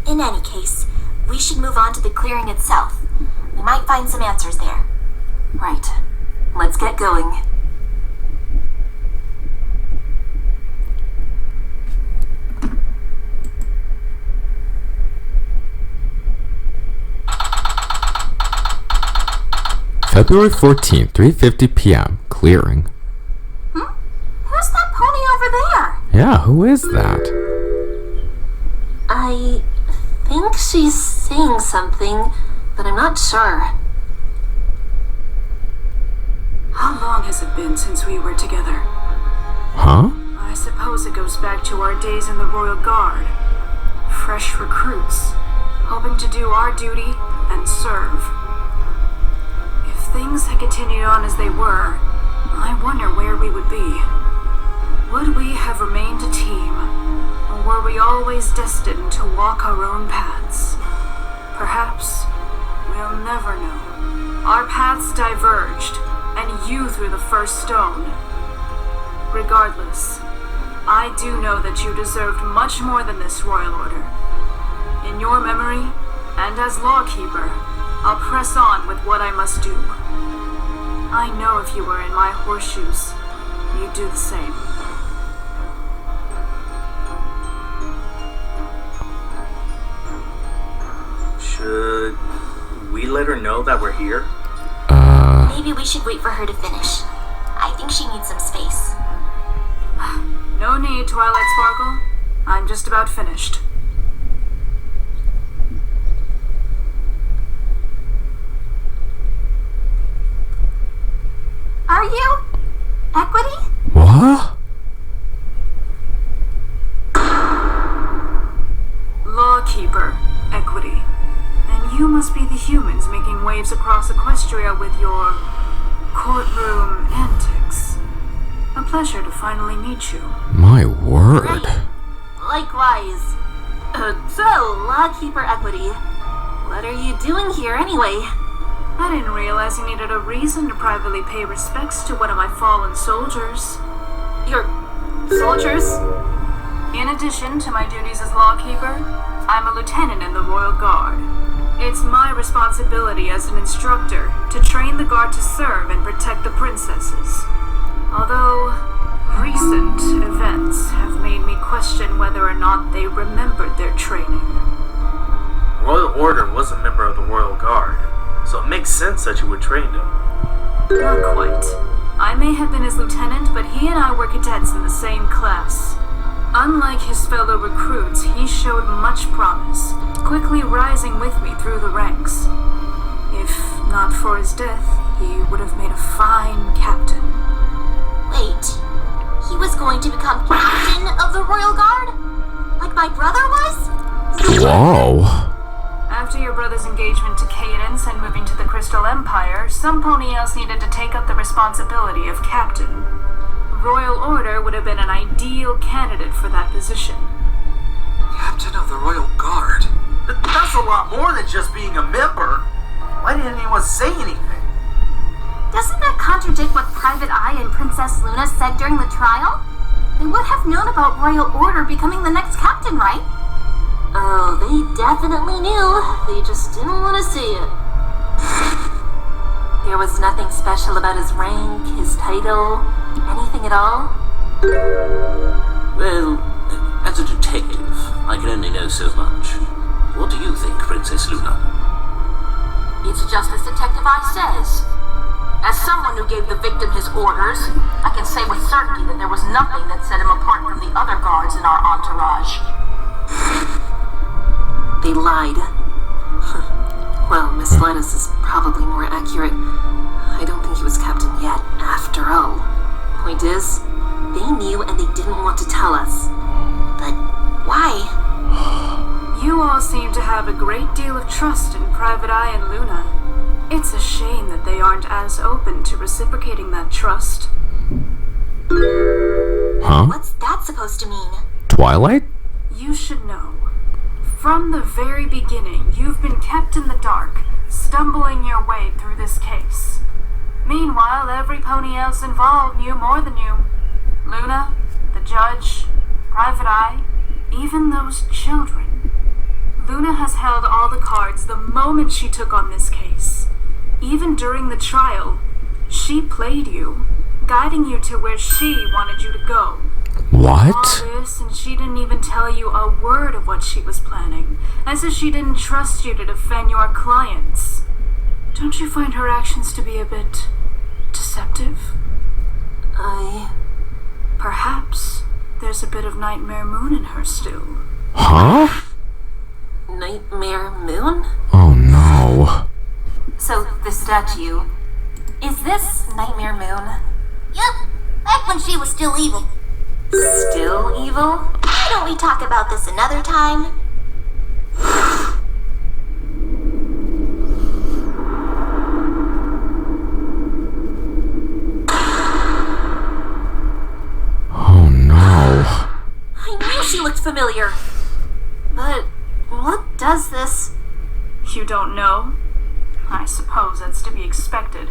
D: In any case, we should move on to the clearing itself. We might find some answers there.
H: Right. Let's get going.
A: February 14th, 3:50 p.m. Clearing.
E: Who's that pony over there?
A: Yeah, who is that?
H: I think she's saying something, but I'm not sure.
J: How long has it been since we were together?
A: Huh?
J: I suppose it goes back to our days in the Royal Guard. Fresh recruits, hoping to do our duty and serve. If things had continued on as they were, I wonder where we would be. Would we have remained a team, or were we always destined to walk our own paths? Perhaps we'll never know. Our paths diverged, and you threw the first stone. Regardless, I do know that you deserved much more than this Royal Order. In your memory, and as Lawkeeper, I'll press on with what I must do. I know if you were in my horseshoes, you'd do the same.
F: Should we let her know that we're here?
D: Maybe we should wait for her to finish. I think she needs some space.
J: No need, Twilight Sparkle. I'm just about finished.
E: Are you? Equity?
A: What?
J: Lawkeeper, Equity. And you must be the humans making waves across Equestria with your courtroom antics. A pleasure to finally meet you.
A: My word.
H: Likewise. So, Lawkeeper Equity, what are you doing here anyway?
J: I didn't realize you needed a reason to privately pay respects to one of my fallen soldiers.
H: Your soldiers?
J: In addition to my duties as Lawkeeper, I'm a lieutenant in the Royal Guard. It's my responsibility as an instructor to train the guard to serve and protect the princesses. Although, recent events have made me question whether or not they remembered their training.
F: Royal Order was a member of the Royal Guard, so it makes sense that you would train him.
J: Not quite. I may have been his lieutenant, but he and I were cadets in the same class. Unlike his fellow recruits, he showed much promise, quickly rising with me through the ranks. If not for his death, he would have made a fine captain.
E: Wait, he was going to become captain of the Royal Guard? Like my brother was?
A: Whoa.
J: After your brother's engagement to Cadence and moving to the Crystal Empire, some pony else needed to take up the responsibility of captain. Royal Order would have been an ideal candidate for that position.
G: Captain of the Royal Guard?
F: That's a lot more than just being a member. Why didn't anyone say anything?
D: Doesn't that contradict what Private Eye and Princess Luna said during the trial? They would have known about Royal Order becoming the next captain, right?
H: Oh, they definitely knew. They just didn't want to see it. There was nothing special about his rank, his title, anything at all?
C: Well, as a detective, I can only know so much. What do you think, Princess Luna?
K: It's just as Detective Eye says. As someone who gave the victim his orders, I can say with certainty that there was nothing that set him apart from the other guards in our entourage.
H: They lied. Well, Miss Linus is probably more accurate. I don't think he was captain yet, after all. Point is, they knew and they didn't want to tell us. But why?
J: You all seem to have a great deal of trust in Private Eye and Luna. It's a shame that they aren't as open to reciprocating that trust.
A: Huh?
E: What's that supposed to mean?
A: Twilight?
J: You should know. From the very beginning, you've been kept in the dark, stumbling your way through this case. Meanwhile, every pony else involved knew more than you. Luna, the judge, Private Eye, even those children. Luna has held all the cards the moment she took on this case. Even during the trial, she played you, guiding you to where she wanted you to go.
A: What?
J: All this, and she didn't even tell you a word of what she was planning, as if she didn't trust you to defend your clients. Don't you find her actions to be a bit deceptive? Perhaps there's a bit of Nightmare Moon in her still.
A: Huh?
H: Nightmare Moon?
A: Oh no.
K: So, the statue. Is this Nightmare Moon?
D: Yep, back when she was still evil.
H: Still evil?
D: Why don't we talk about this another time?
A: Oh no.
H: I knew she looked familiar. But what does this?
J: You don't know? I suppose that's to be expected.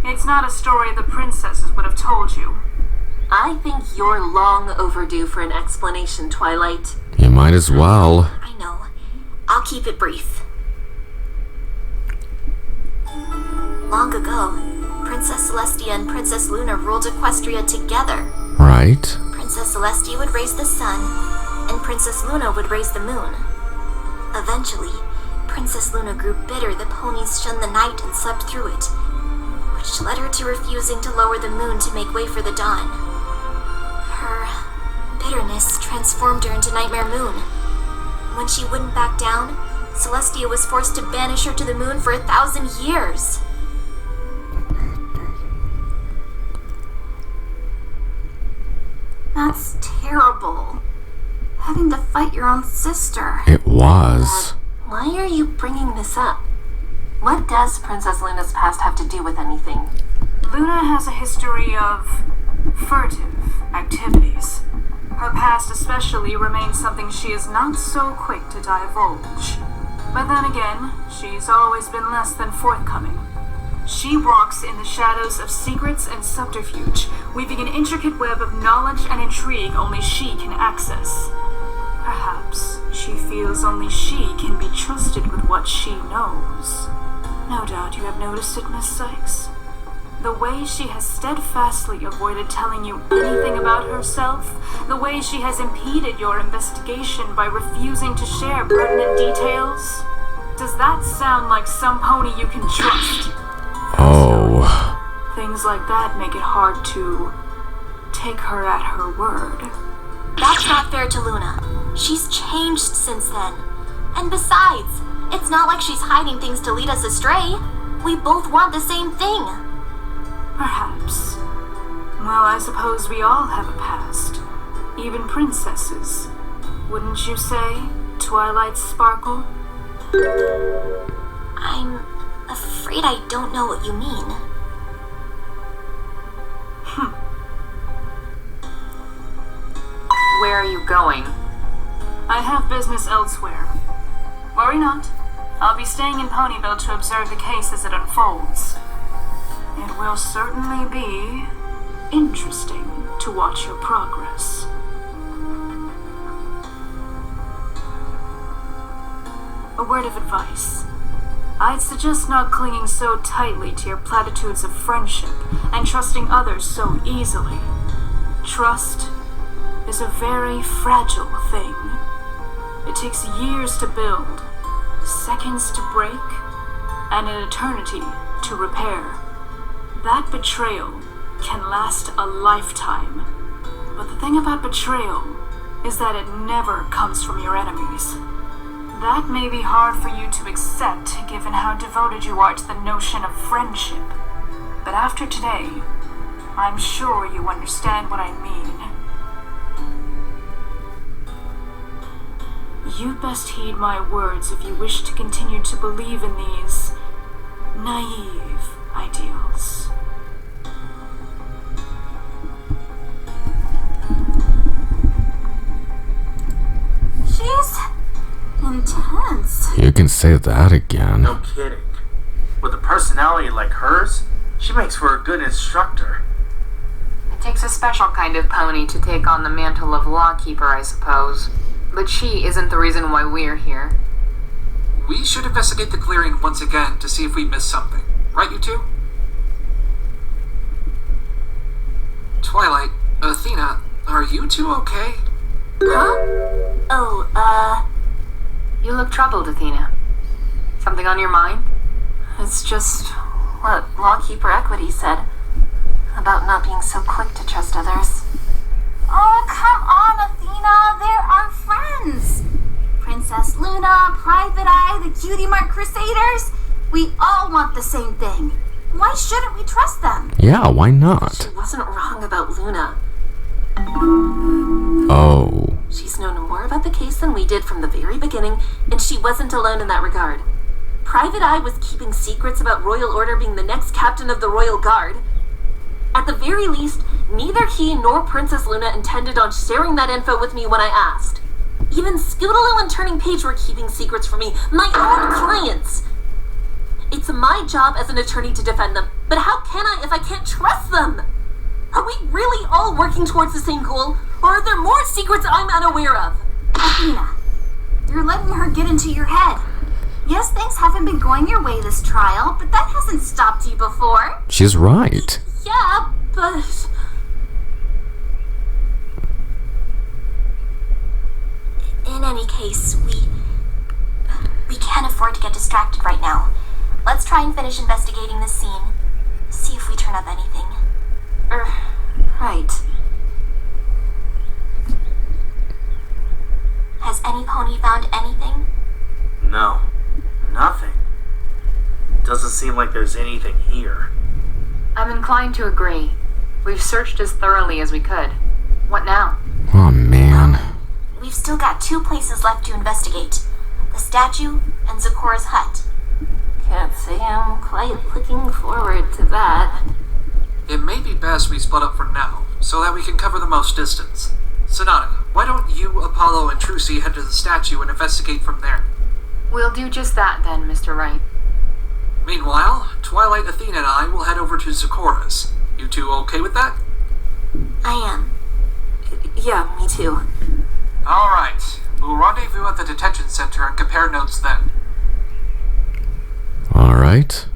J: It's not a story the princesses would have told you.
H: I think you're long overdue for an explanation, Twilight.
A: You might as well.
D: I know. I'll keep it brief. Long ago, Princess Celestia and Princess Luna ruled Equestria together.
A: Right.
D: Princess Celestia would raise the sun, and Princess Luna would raise the moon. Eventually, Princess Luna grew bitter the ponies shunned the night and slept through it, which led her to refusing to lower the moon to make way for the dawn. Her bitterness transformed her into Nightmare Moon. When she wouldn't back down, Celestia was forced to banish her to the moon for 1,000 years. That's terrible. Having to fight your own sister.
A: It was.
H: Why are you bringing this up? What does Princess Luna's past have to do with anything?
J: Luna has a history of furtive activities. Her past especially remains something she is not so quick to divulge. But then again, she's always been less than forthcoming. She walks in the shadows of secrets and subterfuge, weaving an intricate web of knowledge and intrigue only she can access. Perhaps she fears feels only she can be trusted with what she knows. No doubt you have noticed it, Miss Sykes. The way she has steadfastly avoided telling you anything about herself, the way she has impeded your investigation by refusing to share pertinent details. Does that sound like some pony you can trust?
A: Oh.
J: Things like that make it hard to take her at her word.
D: That's not fair to Luna. She's changed since then. And besides, it's not like she's hiding things to lead us astray. We both want the same thing.
J: Perhaps. Well, I suppose we all have a past. Even princesses. Wouldn't you say, Twilight Sparkle?
D: I'm afraid I don't know what you mean.
K: Where are you going?
J: I have business elsewhere. Worry not. I'll be staying in Ponyville to observe the case as it unfolds. It will certainly be interesting to watch your progress. A word of advice. I'd suggest not clinging so tightly to your platitudes of friendship and trusting others so easily. Trust is a very fragile thing. It takes years to build, seconds to break, and an eternity to repair. That betrayal can last a lifetime. But the thing about betrayal is that it never comes from your enemies. That may be hard for you to accept given how devoted you are to the notion of friendship. But after today, I'm sure you understand what I mean. You'd best heed my words if you wish to continue to believe in these naive ideals.
E: She's intense.
A: You can say that again.
F: No kidding. With a personality like hers, she makes for a good instructor.
K: It takes a special kind of pony to take on the mantle of lawkeeper, I suppose. But she isn't the reason why we're here.
G: We should investigate the clearing once again to see if we missed something. Right, you two? Twilight, Athena, are you two okay?
D: Huh? Oh,
K: You look troubled, Athena. Something on your mind?
H: It's just what Lawkeeper Equity said about not being so quick to trust others.
E: Oh, come on, Athena. They're our friends. Princess Luna, Private Eye, the Cutie Mark Crusaders. We all want the same thing. Why shouldn't we trust them?
A: Yeah, why not?
H: She wasn't wrong about Luna.
A: Oh.
H: She's known more about the case than we did from the very beginning, and she wasn't alone in that regard. Private Eye was keeping secrets about Royal Order being the next captain of the Royal Guard. At the very least, neither he nor Princess Luna intended on sharing that info with me when I asked. Even Scootaloo and Turning Page were keeping secrets from me, my own clients. It's my job as an attorney to defend them, but how can I if I can't trust them? Are we really all working towards the same goal, or are there more secrets I'm unaware of?
E: Athena, you're letting her get into your head. Yes, things haven't been going your way this trial, but that hasn't stopped you before.
A: She's right.
H: Yeah, but...
D: In any case, we can't afford to get distracted right now. Let's try and finish investigating this scene. See if we turn up anything.
H: Right.
D: Has any pony found anything?
F: No, nothing. Doesn't seem like there's anything here.
K: I'm inclined to agree. We've searched as thoroughly as we could. What now?
A: Oh, man.
D: We've still got 2 places left to investigate. The statue and Zecora's hut.
H: Can't say I'm quite looking forward to that.
G: It may be best we split up for now, so that we can cover the most distance. Sonata, why don't you, Apollo, and Trucy head to the statue and investigate from there?
K: We'll do just that then, Mr. Wright.
G: Meanwhile, Twilight, Athena, and I will head over to Zecora's. You two okay with that?
D: I am.
H: Yeah, me too.
G: Alright, we'll rendezvous at the detention center and compare notes then.
A: Alright.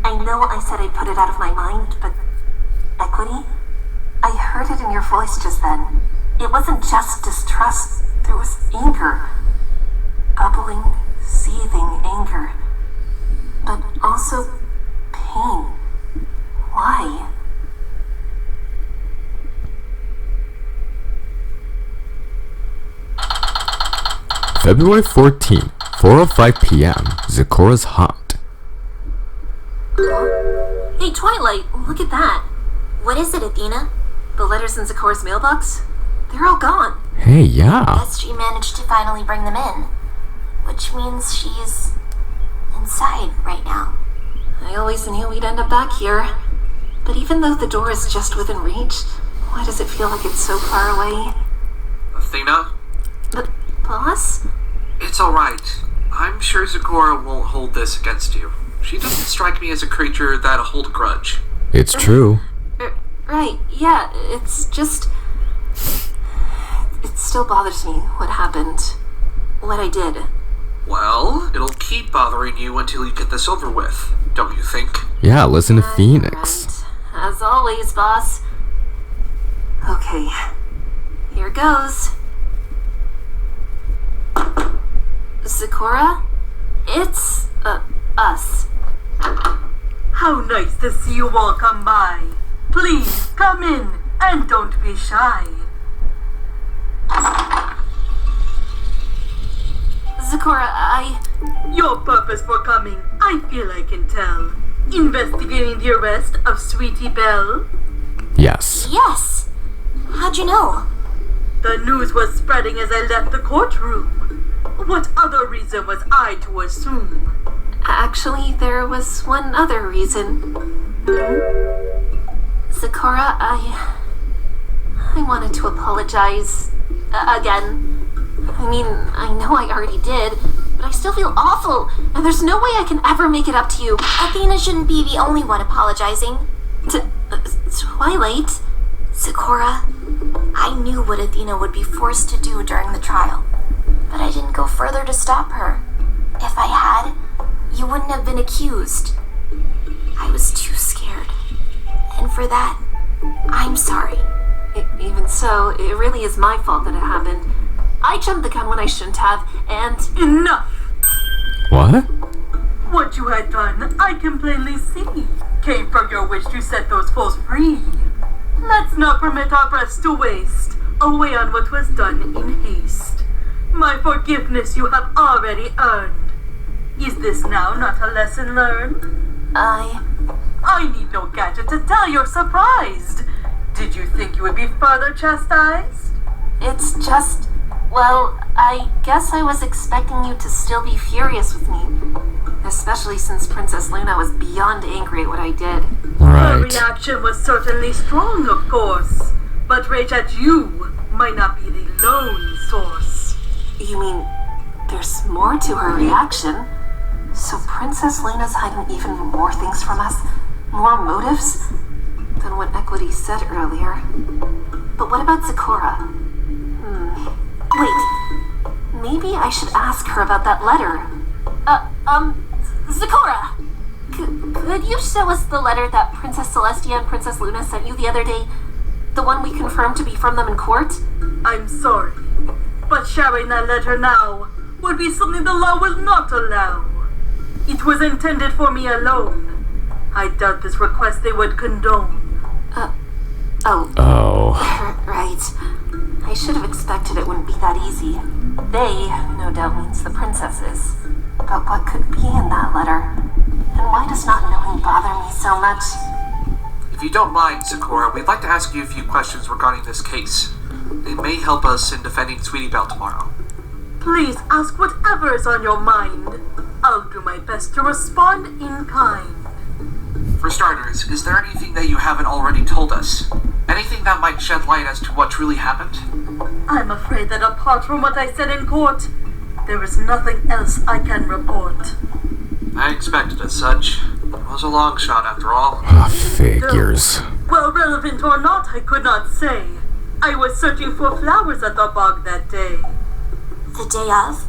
H: I know I said I'd put it out of my mind, but Equity? I heard it in your voice just then. It wasn't just distrust, there was anger. Bubbling, seething anger. But also pain. Why?
A: February 14th, 4:05 p.m. Zecora's hut.
H: Hey, Twilight, look at that.
D: What is it, Athena?
H: The letters in Zecora's mailbox? They're all gone.
A: Hey, yeah.
D: Guess she managed to finally bring them in. Which means she's inside right now.
H: I always knew we'd end up back here. But even though the door is just within reach, why does it feel like it's so far away?
G: Athena?
H: But, boss?
G: It's alright. I'm sure Zecora won't hold this against you. She doesn't strike me as a creature that'll hold a grudge.
A: It's true.
H: Right, yeah, it's just... It still bothers me what happened. What I did.
G: Well, it'll keep bothering you until you get this over with, don't you think?
A: Yeah, listen to Phoenix.
H: Right. As always, boss. Okay, here goes. Zecora? It's, us.
L: How nice to see you all come by. Please, come in, and don't be shy.
H: Zecora,
L: Your purpose for coming, I feel I can tell. Investigating the arrest of Sweetie Belle?
A: Yes.
D: Yes. How'd you know?
L: The news was spreading as I left the courtroom. What other reason was I to assume?
H: Actually, there was one other reason. Zecora, I wanted to apologize. Again. I mean, I know I already did, but I still feel awful, and there's no way I can ever make it up to you.
D: Athena shouldn't be the only one apologizing.
H: Twilight?
D: Zecora, I knew what Athena would be forced to do during the trial, but I didn't go further to stop her. If I had, you wouldn't have been accused. I was too scared. And for that, I'm sorry.
H: Even so, it really is my fault that it happened. I jumped the gun when I shouldn't have, and...
L: Enough!
A: What?
L: What you had done, I can plainly see, came from your wish to set those fools free. Let's not permit our breaths to waste away on what was done in haste. My forgiveness you have already earned. Is this now not a lesson learned? I need no gadget to tell you're surprised. Did you think you would be further chastised?
H: It's just... Well, I guess I was expecting you to still be furious with me. Especially since Princess Luna was beyond angry at what I did.
A: Right.
L: Her reaction was certainly strong, of course. But rage at you might not be the lone source.
H: You mean, there's more to her reaction? So Princess Luna's hiding even more things from us? More motives? Than what Equity said earlier. But what about Zecora? Wait, maybe I should ask her about that letter. Zecora! Could you show us the letter that Princess Celestia and Princess Luna sent you the other day? The one we confirmed to be from them in court?
L: I'm sorry, but sharing that letter now would be something the law will not allow. It was intended for me alone. I doubt this request they would condone.
H: Right. I should have expected it wouldn't be that easy. They, no doubt, means the princesses. But what could be in that letter? And why does not knowing bother me so much?
G: If you don't mind, Zecora, we'd like to ask you a few questions regarding this case. It may help us in defending Sweetie Belle tomorrow.
L: Please ask whatever is on your mind. I'll do my best to respond in kind.
G: For starters, is there anything that you haven't already told us? Anything that might shed light as to what truly happened?
L: I'm afraid that apart from what I said in court, there is nothing else I can report.
G: I expected as such. It was a long shot after all.
A: Figures.
L: Well, relevant or not, I could not say. I was searching for flowers at the bog that day.
D: day of.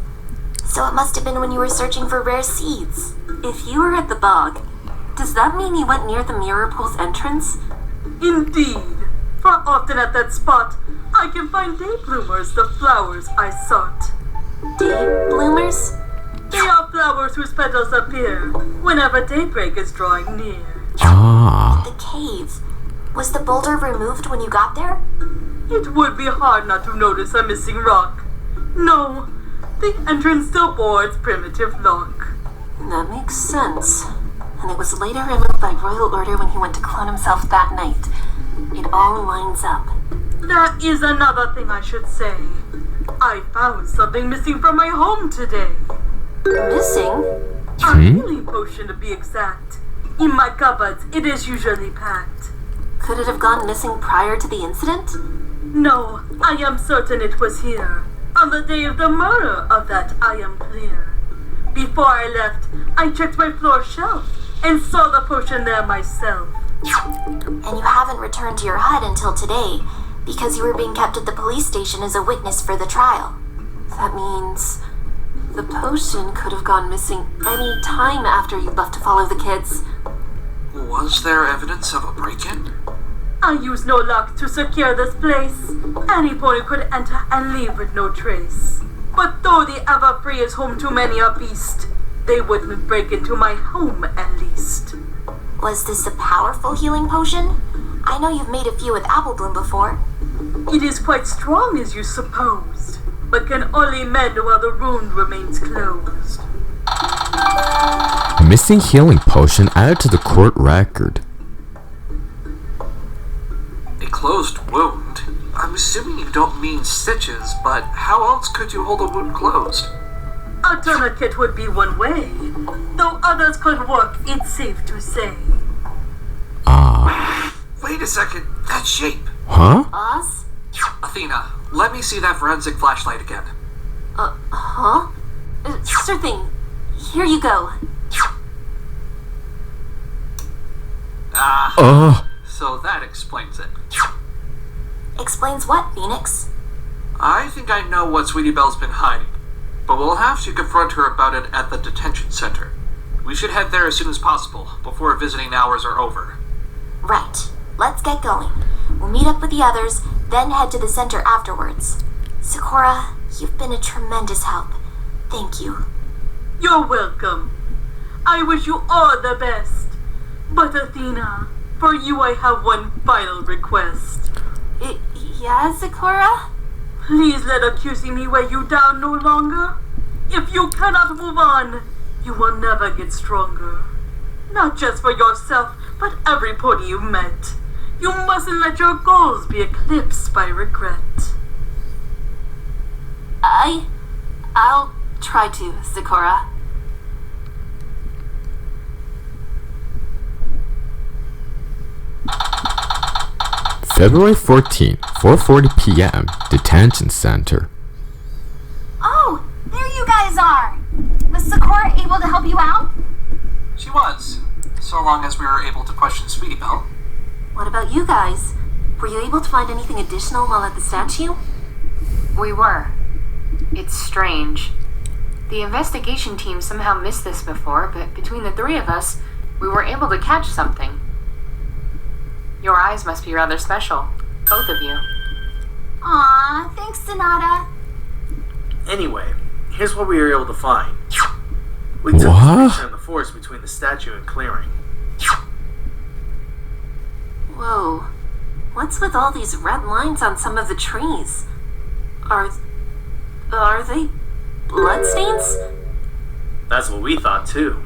D: So it must have been when you were searching for rare seeds.
H: If you were at the bog, does that mean you went near the mirror pool's entrance?
L: Indeed. For often at that spot, I can find day bloomers, the flowers I sought.
H: Day bloomers?
L: They are flowers whose petals appear whenever daybreak is drawing near.
A: Ah.
D: The cave. Was the boulder removed when you got there?
L: It would be hard not to notice a missing rock. No, the entrance still bore its primitive lock.
H: That makes sense. And it was later removed by royal order when he went to clone himself that night. It all lines up.
L: That is another thing I should say. I found something missing from my home today.
H: Missing?
L: A healing potion to be exact. In my cupboards, it is usually packed.
H: Could it have gone missing prior to the incident?
L: No, I am certain it was here. On the day of the murder, of that I am clear. Before I left, I checked my floor shelf and saw the potion there myself.
D: And you haven't returned to your hut until today, because you were being kept at the police station as a witness for the trial.
H: That means the potion could have gone missing any time after you left to follow the kids.
G: Was there evidence of a break-in?
L: I used no lock to secure this place. Any pony could enter and leave with no trace. But though the Everfree is home to many a beast, they wouldn't break into my home at least.
D: Was this a powerful healing potion? I know you've made a few with Apple Bloom before.
L: It is quite strong as you supposed, but can only mend while the wound remains closed.
A: Missing healing potion added to the court record.
G: A closed wound? I'm assuming you don't mean stitches, but how else could you hold a wound closed?
L: A tourniquet would be one way, though others could work, it's safe to say.
A: Ah.
G: Wait a second, that shape.
A: Huh?
H: Us?
G: Athena, let me see that forensic flashlight again.
H: Huh? Sure thing. Here you go.
G: So that explains it.
D: Explains what, Phoenix?
G: I think I know what Sweetie Belle's been hiding, but we'll have to confront her about it at the detention center. We should head there as soon as possible, before visiting hours are over.
D: Right. Let's get going. We'll meet up with the others, then head to the center afterwards. Sakura, you've been a tremendous help. Thank you.
L: You're welcome. I wish you all the best. But Athena, for you I have one final request.
H: Yeah, Sakura?
L: Please let accusing me weigh you down no longer. If you cannot move on, you will never get stronger. Not just for yourself, but every pony you've met. You mustn't let your goals be eclipsed by regret.
H: I'll try to, Sakura.
A: February 14, 4:40 p.m. Detention Center.
E: Oh, there you guys are. Was Sakura able to help you out?
G: She was, so long as we were able to question Sweetie Belle.
H: What about you guys? Were you able to find anything additional while at the statue?
B: We were. It's strange. The investigation team somehow missed this before, but between the three of us, we were able to catch something. Your eyes must be rather special, both of you.
E: Aw, thanks, Sonata.
F: Anyway, here's what we were able to find. We took
A: What?
F: a picture in the forest between the statue and clearing.
H: Whoa. What's with all these red lines on some of the trees? Are they bloodstains?
F: That's what we thought too.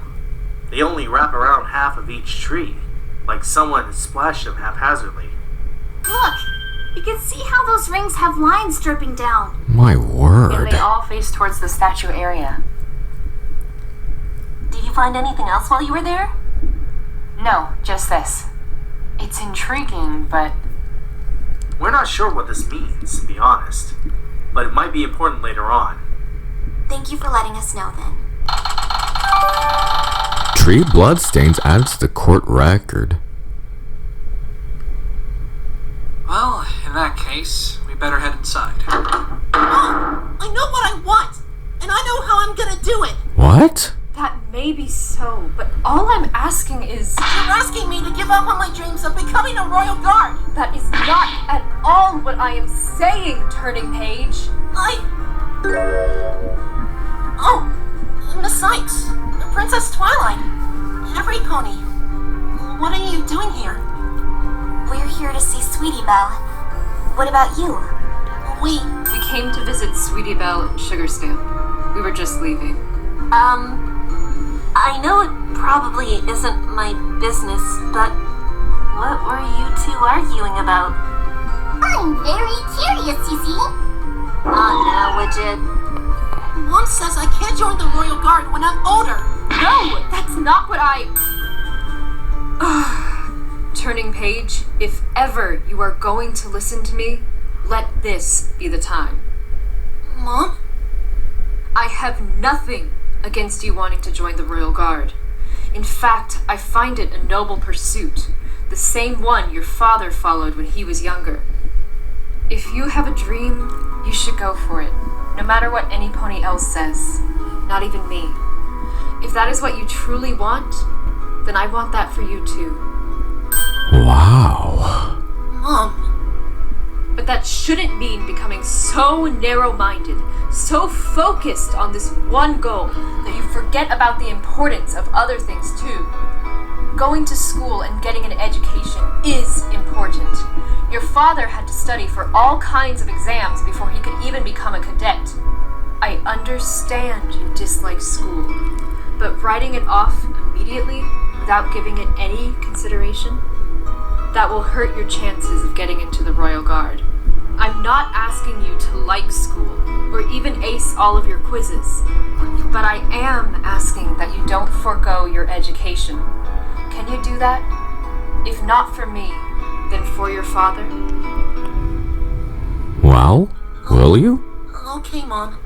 F: They only wrap around half of each tree, like someone splashed them haphazardly.
E: Look, you can see how those rings have lines dripping down.
A: My
B: And
A: word.
B: they all face towards the statue area.
H: Did you find anything else while you were there?
B: No, just this. It's intriguing, but
F: We're not sure what this means, to be honest, but it might be important later on.
D: Thank you for letting us know then.
A: Tree bloodstains added to the court record.
G: Well, in that case, we better head inside.
K: I know what I want!
F: do it!
A: What?
B: That may be so, but all I'm asking is...
D: You're asking me to give up on my dreams of becoming a royal guard!
B: That is not at all what I am saying, Turning Page.
D: Oh, Miss Sykes, Princess Twilight, Every Pony. What are you doing here?
E: We're here to see Sweetie Belle. What about you?
B: We came to visit Sweetie Belle and Sugarstamp. We were just leaving.
H: I know it probably isn't my business, but what were you two arguing about?
E: I'm very curious, you see.
H: Oh no, Widget.
D: Mom says I can't join the Royal Guard when I'm older.
B: No, that's not what I... Turning Page, if ever you are going to listen to me, let this be the time.
D: Mom?
B: I have nothing against you wanting to join the Royal Guard. In fact, I find it a noble pursuit, the same one your father followed when he was younger. If you have a dream, you should go for it, no matter what any pony else says, not even me. If that is what you truly want, then I want that for you too.
A: Wow.
D: Mom.
B: But that shouldn't mean becoming so narrow-minded, so focused on this one goal that you forget about the importance of other things too. Going to school and getting an education is important. Your father had to study for all kinds of exams before he could even become a cadet. I understand you dislike school, but writing it off immediately without giving it any consideration, that will hurt your chances of getting into the Royal Guard. I'm not asking you to like school or even ace all of your quizzes, but I am asking that you don't forego your education. Can you do that? If not for me, then for your father?
A: Well, will you?
D: Okay, Mom.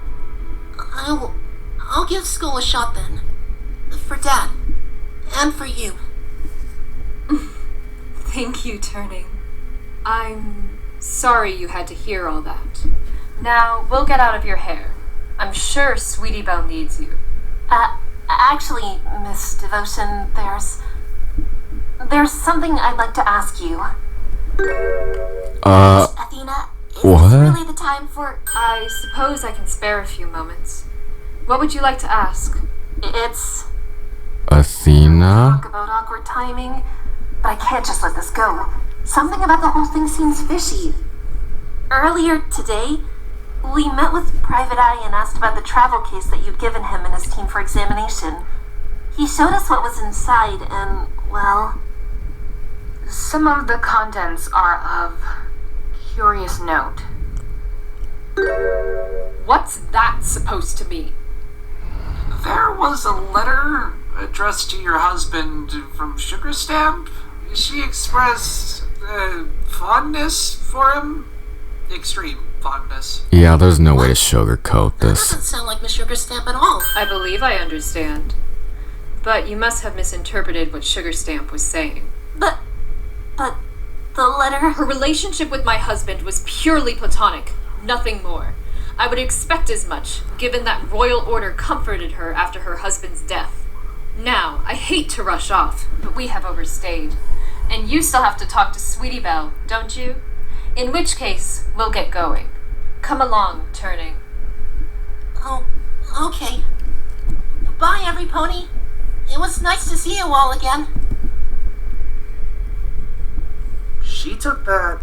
D: I'll give school a shot then. For Dad. And for you.
B: Thank you, Turning. I'm sorry you had to hear all that. Now, we'll get out of your hair. I'm sure Sweetie Belle needs you.
H: Actually, Miss Devotion, there's something I'd like to ask you.
E: Athena, is
A: what?
E: this really the time for...
B: I suppose I can spare a few moments. What would you like to ask?
H: It's...
A: Athena?
H: Talk about awkward timing, but I can't just let this go. Something about the whole thing seems fishy. Earlier today, we met with Private Eye and asked about the travel case that you'd given him and his team for examination. He showed us what was inside and, well...
J: Some of the contents are of curious note.
B: What's that supposed to mean?
G: There was a letter addressed to your husband from Sugarstamp. She expressed fondness for him. Extreme fondness.
A: Yeah, there's no way to sugarcoat
D: That
A: this.
D: doesn't sound like Miss Sugarstamp at all.
B: I believe I understand. But you must have misinterpreted what Sugarstamp was saying.
H: But the letter...
B: Her relationship with my husband was purely platonic, nothing more. I would expect as much, given that royal order comforted her after her husband's death. Now, I hate to rush off, but we have overstayed. And you still have to talk to Sweetie Belle, don't you? In which case, we'll get going. Come along, Turning.
D: Oh, okay. Bye, Every Pony. It was nice to see you all again.
F: She took that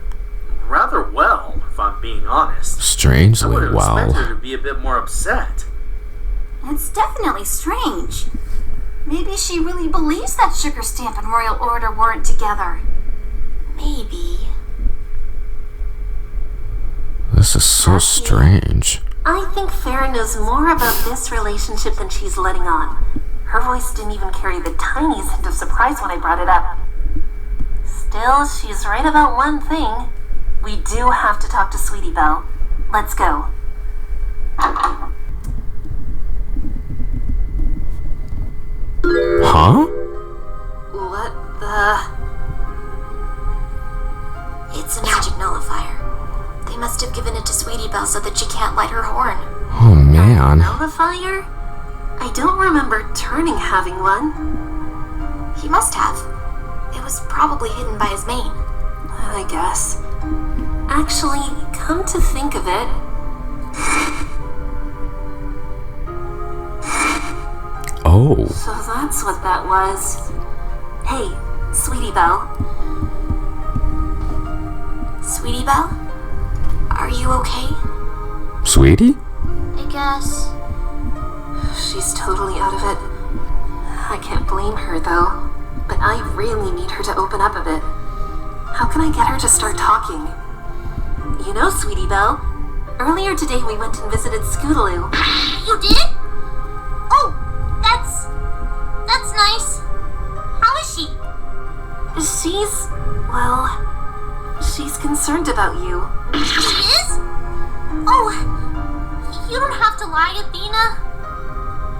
F: rather well, if I'm being honest. I
A: Strangely
F: would have expected her
A: well.
F: to be a bit more upset.
E: It's definitely strange. Maybe she really believes that Sugarstamp and Royal Order weren't together. Maybe.
A: This is so strange.
H: I think Farah knows more about this relationship than she's letting on. Her voice didn't even carry the tiniest hint of surprise when I brought it up. Still, she's right about one thing. We do have to talk to Sweetie Belle. Let's go.
A: Huh?
H: What the...
E: It's a magic nullifier. They must have given it to Sweetie Belle so that she can't light her horn.
A: Oh man.
H: Nullifier? I don't remember Turning having one.
D: He must have. It was probably hidden by his mane.
H: I guess. Actually, come to think of it...
A: Oh.
H: So that's what that was. Hey, Sweetie Belle.
D: Sweetie Belle? Are you okay?
A: Sweetie?
D: I guess.
H: She's totally out of it. I can't blame her, though. But I really need her to open up a bit. How can I get her to start talking? You know, Sweetie Belle, earlier today we went and visited Scootaloo.
D: You did? Oh, that's nice. How is she?
H: She's concerned about you.
D: She is? Oh, you don't have to lie, Athena.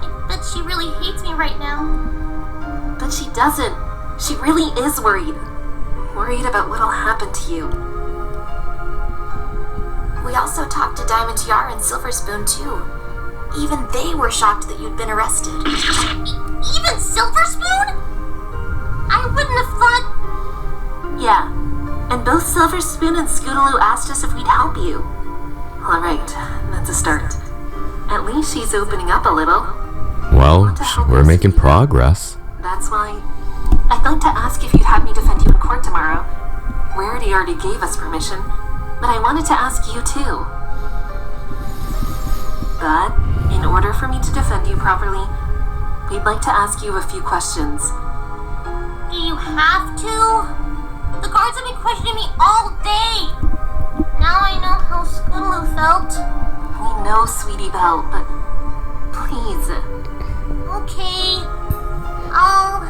D: I bet she really hates me right now.
H: But she doesn't. She really is worried. Worried about what'll happen to you.
D: We also talked to Diamond Tiara and Silver Spoon, too. Even they were shocked that you'd been arrested. Even Silver Spoon? I wouldn't have thought...
H: Yeah, and both Silver Spoon and Scootaloo asked us if we'd help you. Alright, that's a start. At least she's opening up a little.
A: Well, we're making progress.
H: That's why I'd like to ask if you'd have me defend you in court tomorrow. Rarity already gave us permission, but I wanted to ask you too. But, in order for me to defend you properly, we'd like to ask you a few questions.
D: Do you have to? The guards have been questioning me all day. Now I know how Scootaloo felt.
H: We know, Sweetie Belle, but please.
D: Okay. I'll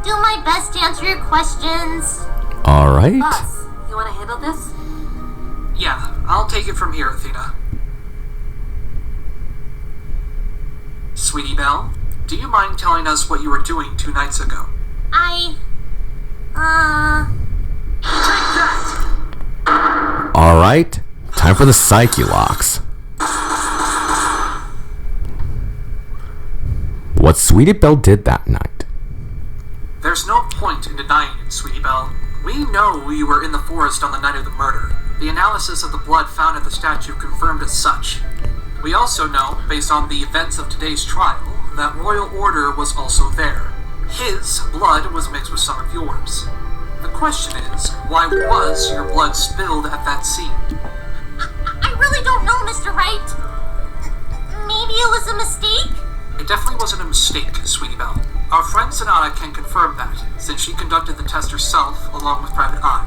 D: do my best to answer your questions.
A: Alright.
H: Boss, you want to handle this?
G: Yeah, I'll take it from here, Athena. Sweetie Belle, do you mind telling us what you were doing 2 nights ago? Take that!
A: Alright, time for the psyche locks. What Sweetie Belle did that night.
G: There's no point in denying it, Sweetie Belle. We know you were in the forest on the night of the murder. The analysis of the blood found at the statue confirmed as such. We also know, based on the events of today's trial, that Royal Order was also there. His blood was mixed with some of yours. The question is, why was your blood spilled at that scene?
D: I really don't know, Mr. Wright. Maybe it was a mistake?
G: It definitely wasn't a mistake, Sweetie Belle. Our friend Sonata can confirm that, since she conducted the test herself along with Private Eye.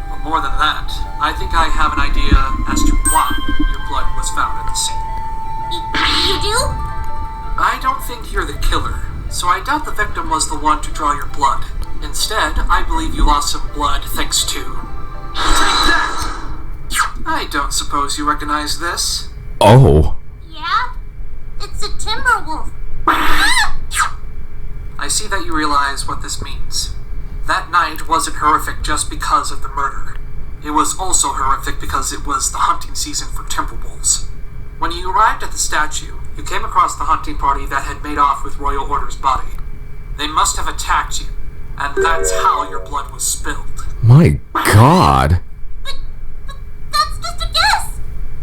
G: But more than that, I think I have an idea as to why your blood was found at the scene.
D: You do?
G: I don't think you're the killer, so I doubt the victim was the one to draw your blood. Instead, I believe you lost some blood thanks to... Take that! I don't suppose you recognize this.
A: Oh.
D: Yeah? It's a Timberwolf.
G: I see that you realize what this means. That night wasn't horrific just because of the murder. It was also horrific because it was the hunting season for Timberwolves. When you arrived at the statue, you came across the hunting party that had made off with Royal Order's body. They must have attacked you, and that's how your blood was spilled.
A: My God.
D: But that's just a guess.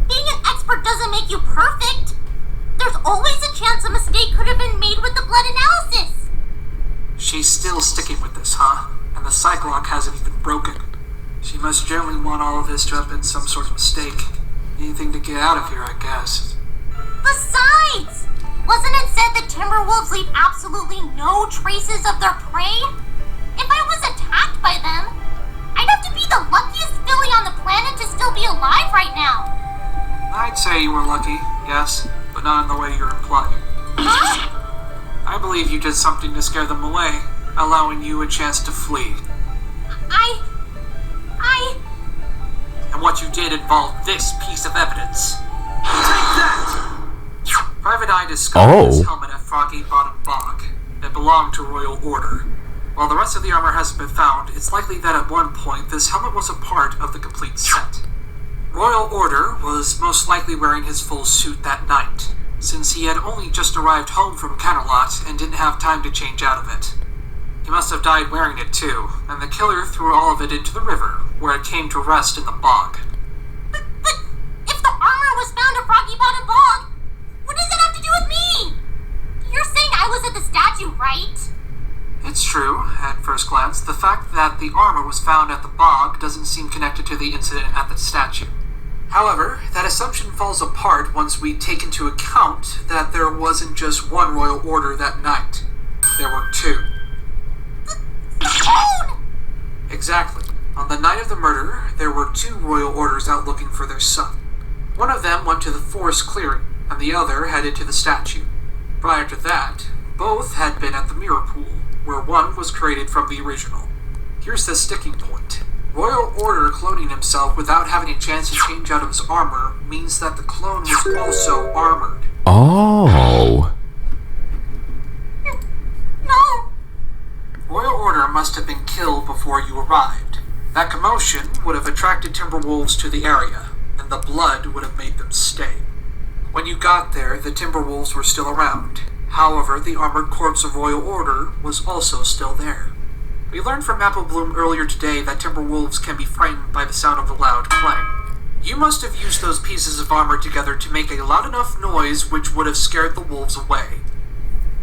D: Being an expert doesn't make you perfect. There's always a chance a mistake could have been made with the blood analysis.
G: She's still sticking with this, huh? And the Cyclock hasn't even broken. She must generally want all of this to have been some sort of mistake. Anything to get out of here, I guess.
D: Besides, wasn't it said that Timberwolves leave absolutely no traces of their prey? If I was attacked by them, I'd have to be the luckiest filly on the planet to still be alive right now.
G: I'd say you were lucky, yes, but not in the way you're implying.
D: Huh?
G: I believe you did something to scare them away, allowing you a chance to flee. And what you did involved this piece of evidence. Take that! Private Eye discovered this helmet at Froggy Bottom Bog. It belonged to Royal Order. While the rest of the armor hasn't been found, it's likely that at one point this helmet was a part of the complete set. Royal Order was most likely wearing his full suit that night, since he had only just arrived home from Canterlot and didn't have time to change out of it. He must have died wearing it too, and the killer threw all of it into the river, where it came to rest in the bog.
D: But if the armor was found at Froggy Bottom Bog, what does it have to do with me? You're saying I was at the statue, right?
G: It's true, at first glance. The fact that the armor was found at the bog doesn't seem connected to the incident at the statue. However, that assumption falls apart once we take into account that there wasn't just one royal order that night. There were two.
D: The phone!
G: Exactly. On the night of the murder, there were two royal orders out looking for their son. One of them went to the forest clearing, and the other headed to the statue. Prior to that, both had been at the mirror pool, where one was created from the original. Here's the sticking point. Royal Order cloning himself without having a chance to change out of his armor means that the clone was also armored.
A: Oh.
D: No!
G: Royal Order must have been killed before you arrived. That commotion would have attracted Timberwolves to the area, and the blood would have made them stay. When you got there, the Timberwolves were still around. However, the armored corpse of Royal Order was also still there. We learned from Apple Bloom earlier today that Timberwolves can be frightened by the sound of a loud clang. You must have used those pieces of armor together to make a loud enough noise which would have scared the wolves away.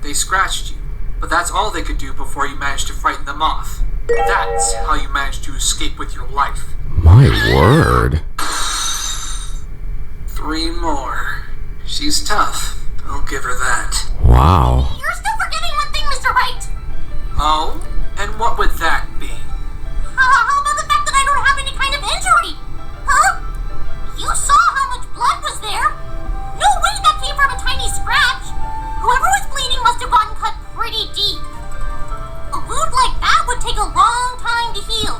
G: They scratched you, but that's all they could do before you managed to frighten them off. That's how you managed to escape with your life.
A: My word.
G: 3 more. She's tough. I'll give her that.
A: Wow.
D: You're still forgetting one thing, Mr. Wright!
G: Oh? And what would that be?
D: How about the fact that I don't have any kind of injury? Huh? You saw how much blood was there. No way that came from a tiny scratch. Whoever was bleeding must have gotten cut pretty deep. A wound like that would take a long time to heal.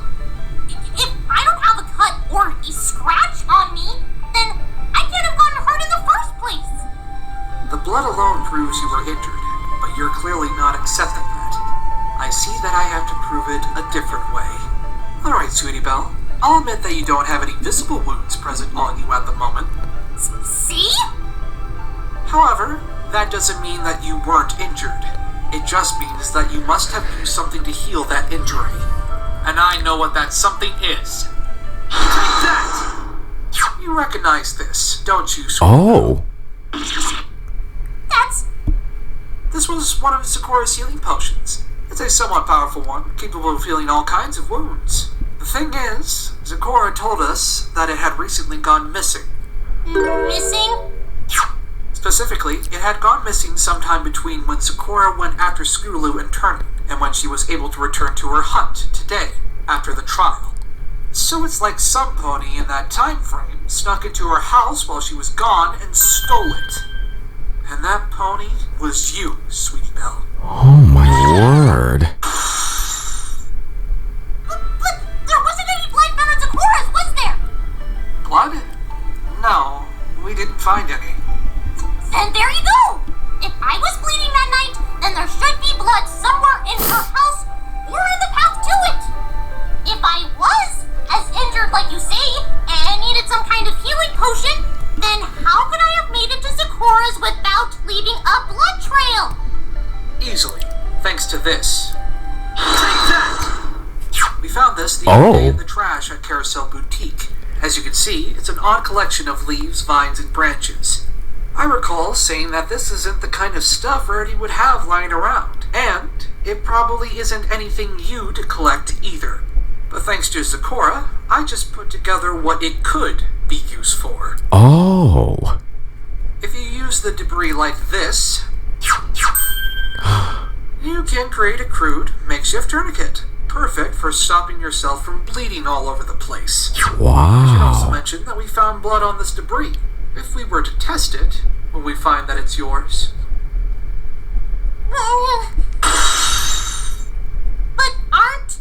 D: If I don't have a cut or a scratch on me, then I can't have gotten hurt in the first place.
G: The blood alone proves you were injured, but you're clearly not accepting that. I see that I have to prove it a different way. Alright, Sweetie Belle. I'll admit that you don't have any visible wounds present on you at the moment.
D: See?
G: However, that doesn't mean that you weren't injured. It just means that you must have used something to heal that injury. And I know what that something is. Take that! You recognize this, don't you, Sweetie
A: Oh.
G: This was one of Sakura's healing potions. It's a somewhat powerful one, capable of healing all kinds of wounds. The thing is, Sakura told us that it had recently gone missing.
D: Missing?
G: Specifically, it had gone missing sometime between when Sakura went after Scootaloo and Turning, and when she was able to return to her hunt today, after the trial. So it's like some pony in that time frame snuck into her house while she was gone and stole it. And that pony was you, Sweetie Belle.
A: Oh my word.
D: But there wasn't any blood found on Sakura's, was there?
G: Blood? No, we didn't find any.
D: Then there you go! If I was bleeding that night, then there should be blood somewhere in her house or in the path to it. If I was as injured like you say and needed some kind of healing potion, then how could I have made it to Sakura's without leaving a blood trail?
G: Easily, thanks to this. Take that! We found this the other day in the trash at Carousel Boutique. As you can see, it's an odd collection of leaves, vines, and branches. I recall saying that this isn't the kind of stuff Rarity would have lying around, and it probably isn't anything you'd collect either. But thanks to Sakura, I just put together what it could be used for.
A: Oh.
G: If you use the debris like this, you can create a crude makeshift tourniquet, perfect for stopping yourself from bleeding all over the place.
A: Wow.
G: I should also mention that we found blood on this debris. If we were to test it, will we find that it's yours?
D: But aren't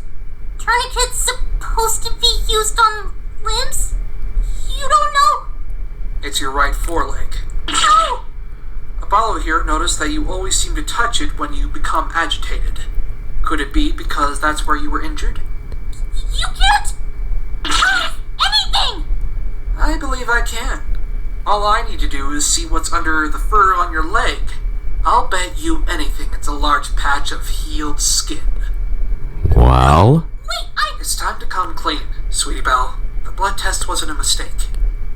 D: tourniquets supposed to be used on limbs? You don't know?
G: It's your right foreleg.
D: No!
G: Apollo here noticed that you always seem to touch it when you become agitated. Could it be because that's where you were injured?
D: You can't prove anything!
G: I believe I can. All I need to do is see what's under the fur on your leg. I'll bet you anything it's a large patch of healed skin.
A: Well?
G: It's time to come clean, Sweetie Belle. The blood test wasn't a mistake.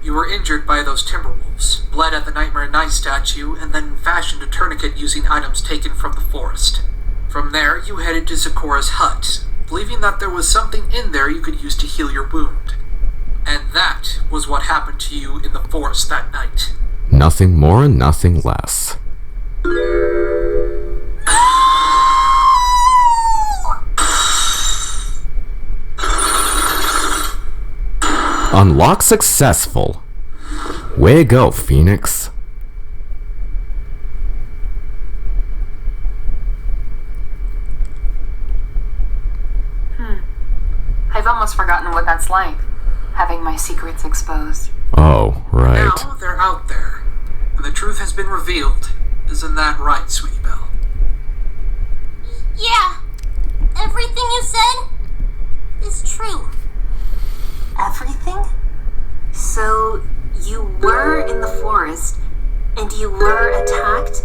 G: You were injured by those Timberwolves, bled at the Nightmare Night statue, and then fashioned a tourniquet using items taken from the forest. From there, you headed to Zikora's hut, believing that there was something in there you could use to heal your wound. And that was what happened to you in the forest that night.
A: Nothing more and nothing less. Unlock successful. Way to go, Phoenix.
B: I've almost forgotten what that's like, having my secrets exposed.
A: Oh, right.
G: Now they're out there, and the truth has been revealed. Isn't that right, Sweetie Belle?
E: Yeah. Everything you said is true.
H: Everything? So, you were in the forest, and you were attacked,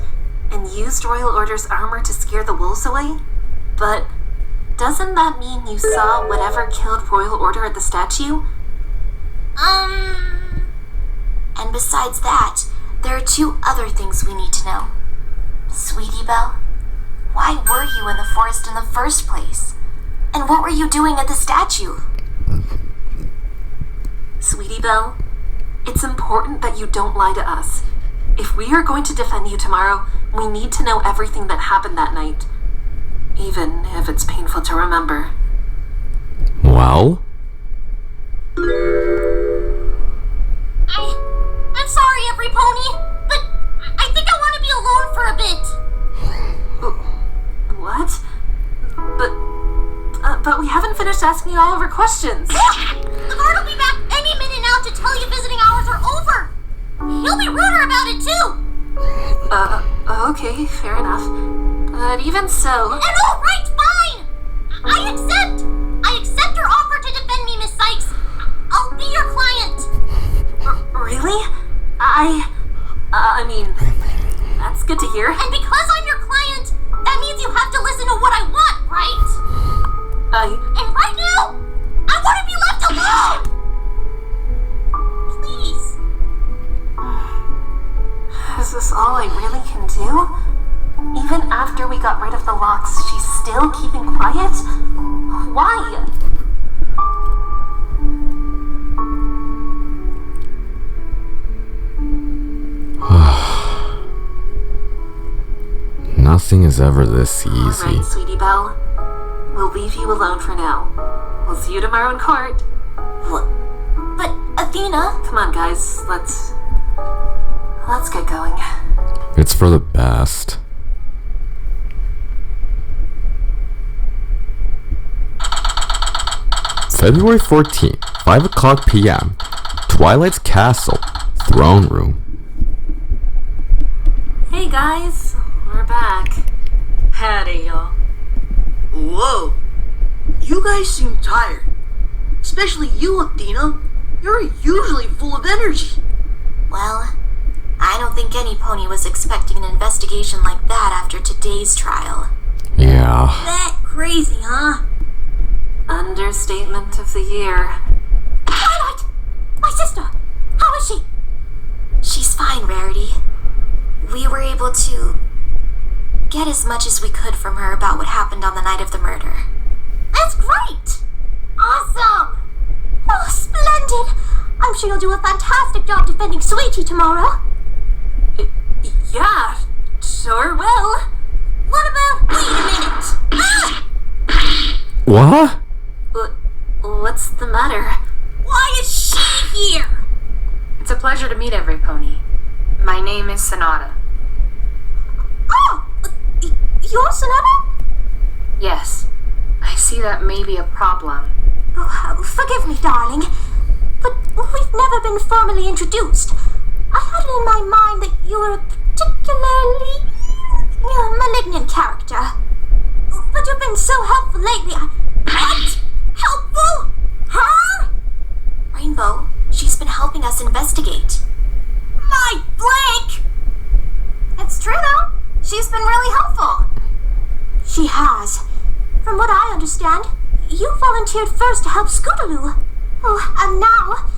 H: and used Royal Order's armor to scare the wolves away? But doesn't that mean you saw whatever killed Royal Order at the statue?
D: And besides that, there are two other things we need to know. Sweetie Belle, why were you in the forest in the first place? And what were you doing at the statue?
H: Sweetie Belle, it's important that you don't lie to us. If we are going to defend you tomorrow, we need to know everything that happened that night. Even if it's painful to remember.
A: Well?
E: I'm sorry, every pony, but I think I want to be alone for a bit.
H: What? But we haven't finished asking you all of our questions.
E: The guard will be back any minute now to tell you visiting hours are over. He'll be ruder about it too.
H: Okay, fair enough. But even so...
E: And all right, fine! I accept your offer to defend me, Miss Sykes. I'll be your client.
H: Really? I mean, that's good to hear.
E: And because I'm your client, that means you have to listen to what I want, right? And right now, I want to be left alone! Please.
H: Is this all I really can do? Even after we got rid of the locks, she's still keeping quiet? Why?
A: Nothing is ever this easy.
H: Alright, Sweetie Belle. We'll leave you alone for now. We'll see you tomorrow in court.
D: What? But, Athena...
H: Come on, guys. Let's get going.
A: It's for the best. February 14th, 5 o'clock p.m. Twilight's Castle, Throne Room.
H: Hey guys, we're back.
L: Howdy, y'all. Whoa. You guys seem tired. Especially you, Athena. You're usually full of energy.
D: Well, I don't think any pony was expecting an investigation like that after today's trial.
A: Yeah.
L: That crazy, huh?
H: Understatement of the year.
E: Twilight! My sister! How is she?
D: She's fine, Rarity. We were able to get as much as we could from her about what happened on the night of the murder.
E: That's great! Awesome! Oh, splendid! I'm sure you'll do a fantastic job defending Sweetie tomorrow.
H: Yeah, sure will.
E: What about... Wait a minute! Ah!
A: What?
H: What's the matter?
E: Why is she here?
B: It's a pleasure to meet every pony. My name is Sonata.
E: Oh! You're Sonata?
B: Yes. I see that may be a problem.
E: Oh, forgive me, darling. But we've never been formally introduced. I had it in my mind that you were a particularly malignant character. But you've been so helpful lately. What? Helpful? Her?
D: Rainbow, she's been helping us investigate. she's been really helpful.
E: She has. From what I understand, you volunteered first to help Scootaloo. Oh, and now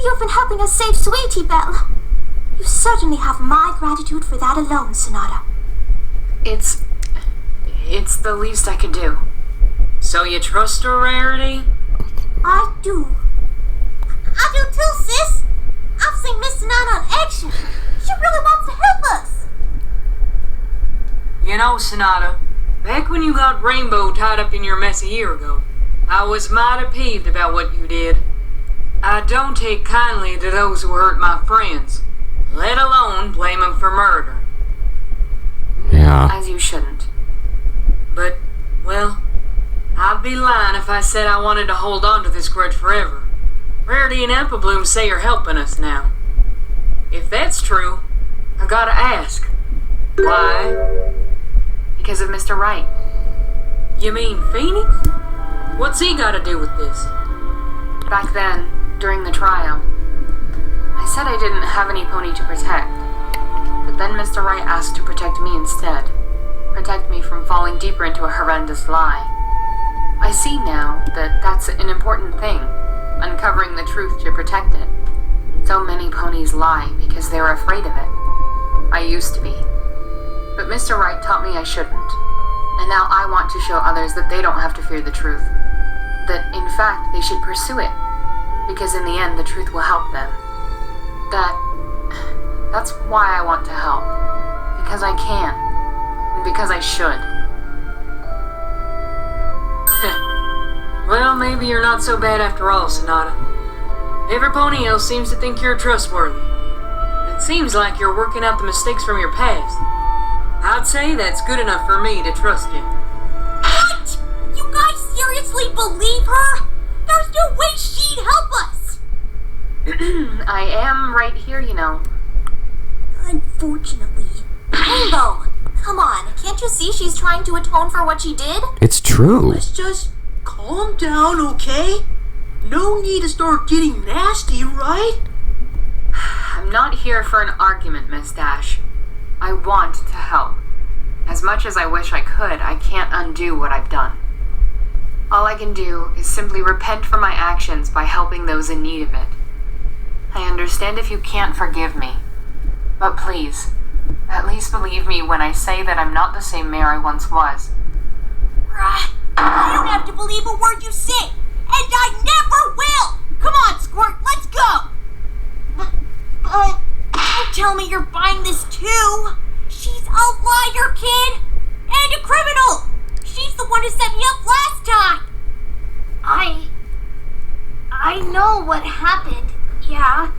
E: you've been helping us save Sweetie Belle. You certainly have my gratitude for that alone, Sonata.
J: It's the least I could do. So you trust her, Rarity?
E: I do.
D: I do too, sis. I've seen Miss Sonata on action. She really wants to help us.
J: You know, Sonata, back when you got Rainbow tied up in your mess a year ago, I was mighty peeved about what you did. I don't take kindly to those who hurt my friends, let alone blame them for murder.
A: Yeah.
J: As you shouldn't. But, well, I'd be lying if I said I wanted to hold on to this grudge forever. Rarity and Applebloom say you're helping us now. If that's true, I gotta ask. Why?
B: Because of Mr. Wright.
J: You mean Phoenix? What's he gotta do with this?
B: Back then, during the trial, I said I didn't have any pony to protect. But then Mr. Wright asked to protect me instead. Protect me from falling deeper into a horrendous lie. I see now that that's an important thing, uncovering the truth to protect it. So many ponies lie because they were afraid of it. I used to be. But Mr. Wright taught me I shouldn't. And now I want to show others that they don't have to fear the truth. That, in fact, they should pursue it. Because in the end, the truth will help them. That's why I want to help. Because I can. And because I should.
J: Well, maybe you're not so bad after all, Sonata. Every pony else seems to think you're trustworthy. It seems like you're working out the mistakes from your past. I'd say that's good enough for me to trust you.
D: What? You guys seriously believe her? There's no way she'd help us!
B: I am right here, you know.
D: Unfortunately. Rainbow! Come on, can't you see she's trying to atone for what she did?
A: It's true.
M: Let's just calm down, okay? No need to start getting nasty, right?
B: I'm not here for an argument, Miss Dash. I want to help. As much as I wish I could, I can't undo what I've done. All I can do is simply repent for my actions by helping those in need of it. I understand if you can't forgive me, but please, at least believe me when I say that I'm not the same mayor I once was.
D: I don't have to believe a word you say, and I never will! Come on, Squirt, let's go! Don't tell me you're buying this too! She's a liar, kid! And a criminal! She's the one who set me up last time! I know what happened, yeah.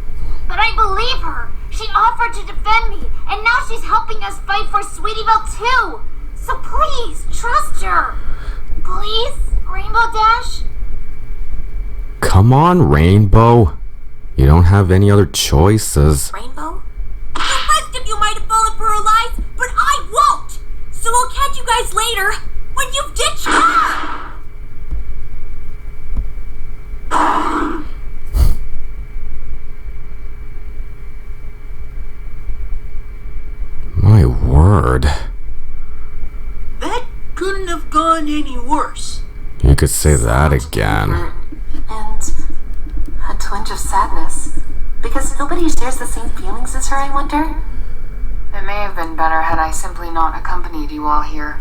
D: But I believe her. She offered to defend me, and now she's helping us fight for Sweetie Belle too! So please, trust her! Please, Rainbow Dash?
A: Come on, Rainbow. You don't have any other choices.
D: Rainbow? The rest of you might have fallen for her lies, but I won't! So I'll catch you guys later, when you've ditched her!
A: My word.
M: That couldn't have gone any worse.
A: You could say that again.
H: And a twinge of sadness. Because nobody shares the same feelings as her, I wonder?
B: It may have been better had I simply not accompanied you all here.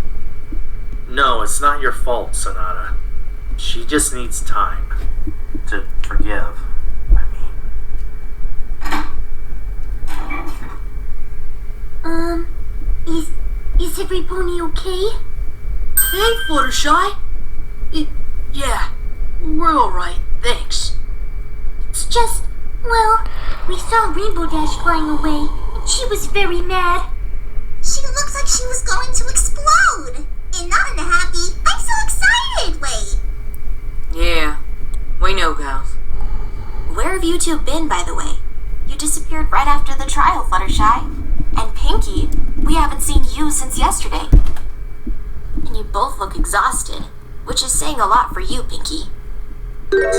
F: No, it's not your fault, Sonata. She just needs time to forgive.
D: Is every pony okay?
M: Hey, Fluttershy. Yeah, we're alright, thanks.
D: It's just, well, we saw Rainbow Dash flying away, and she was very mad. She looks like she was going to explode! And not in a happy, I'm so excited way!
J: Yeah, we know, gals.
D: Where have you two been, by the way? You disappeared right after the trial, Fluttershy. And Pinky, we haven't seen you since yesterday. And you both look exhausted, which is saying a lot for you, Pinky. You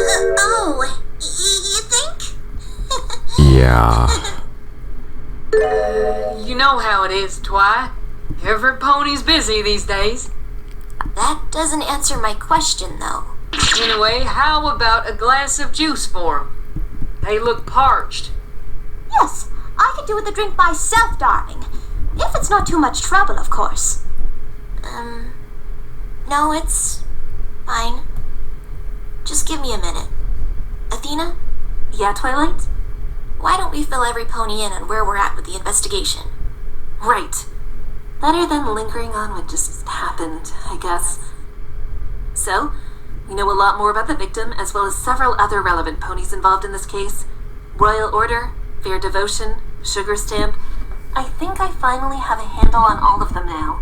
D: think?
A: Yeah.
J: You know how it is, Twi.
N: Every pony's busy these days.
D: That doesn't answer my question, though.
N: Anyway, how about a glass of juice for 'em? They look parched.
E: Yes, I could do with a drink myself, darling. If it's not too much trouble, of course.
D: No, it's fine. Just give me a minute. Athena,
H: Yeah, Twilight?
D: why don't we fill every pony in on where we're at with the investigation?
H: Right. Better than lingering on what just happened, I guess. So, we know a lot more about the victim, as well as several other relevant ponies involved in this case. Royal Order, Fair Devotion, Sugar Stamp. I think I finally have a handle on all of them now.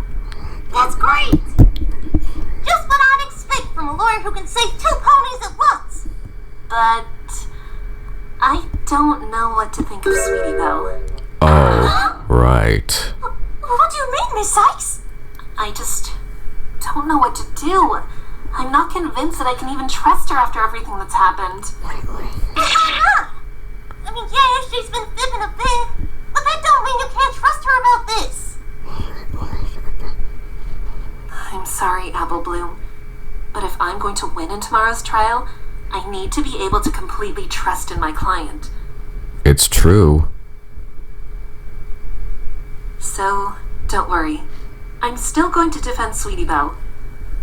D: That's great! Just what I'd expect from a lawyer who can save 2 ponies at once!
H: But I don't know what to think of Sweetie Belle.
A: Oh, right.
E: What do you mean, Miss Sykes?
H: I just don't know what to do. I'm not convinced that I can even trust her after everything that's happened.
D: Why not? I mean, yeah, she's been fibbing a bit, but that don't mean you can't trust her about this.
H: I'm sorry, Apple Bloom, but if I'm going to win in tomorrow's trial, I need to be able to completely trust in my client.
A: It's true.
H: So, don't worry. I'm still going to defend Sweetie Belle.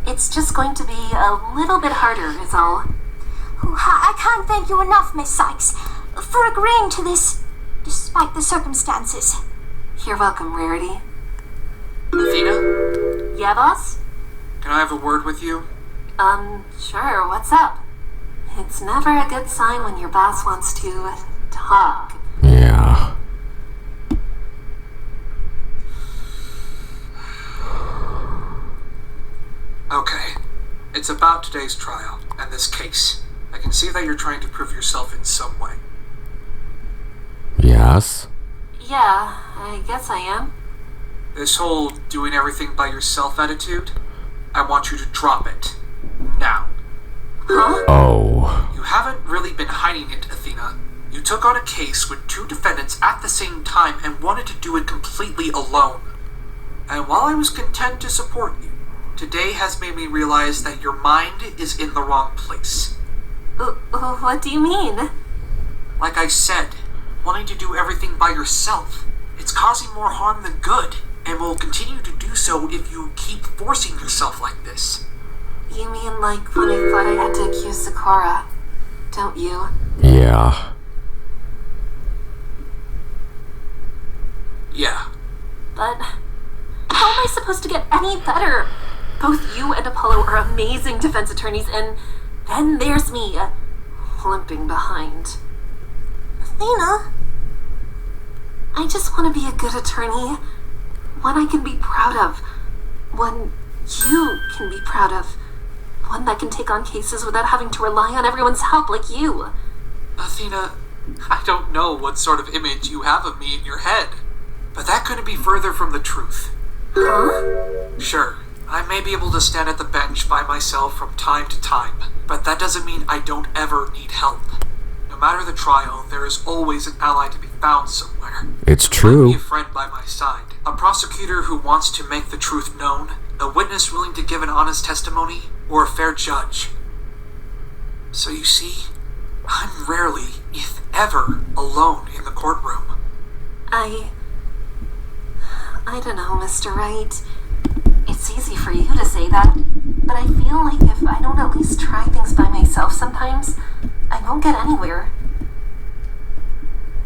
H: It's just going to be a little bit harder, is all.
E: I can't thank you enough, Miss Sykes, for agreeing to this, despite the circumstances.
H: You're welcome, Rarity.
G: Athena,
H: Yeah, boss?
G: can I have a word with you?
H: Sure, what's up? It's never a good sign when your boss wants to talk.
A: Yeah.
G: Okay. It's about today's trial and this case. I can see that you're trying to prove yourself in some way.
A: Yes.
H: Yeah, I guess I am.
G: This whole doing everything by yourself attitude, I want you to drop it. Now.
H: Huh?
A: Oh.
G: You haven't really been hiding it, Athena. You took on a case with 2 defendants at the same time and wanted to do it completely alone. And while I was content to support you, today has made me realize that your mind is in the wrong place.
H: What do you mean?
G: Like I said, wanting to do everything by yourself, it's causing more harm than good, and will continue to do so if you keep forcing yourself like this.
H: You mean like when I thought I had to accuse Sakura, don't you?
A: Yeah.
G: Yeah.
H: But how am I supposed to get any better? Both you and Apollo are amazing defense attorneys, and then there's me, limping behind.
E: Athena?
H: I just want to be a good attorney. One I can be proud of. One you can be proud of. One that can take on cases without having to rely on everyone's help like you.
G: Athena, I don't know what sort of image you have of me in your head, but that couldn't be further from the truth.
H: Huh?
G: Sure, I may be able to stand at the bench by myself from time to time, but that doesn't mean I don't ever need help. No matter the trial, there is always an ally to be found somewhere.
A: It's
G: Be
A: true.
G: a friend by my side, a prosecutor who wants to make the truth known, a witness willing to give an honest testimony, or a fair judge. So you see, I'm rarely, if ever, alone in the courtroom.
H: I don't know, Mr. Wright. It's easy for you to say that, but I feel like if I don't at least try things by myself sometimes, I won't get anywhere.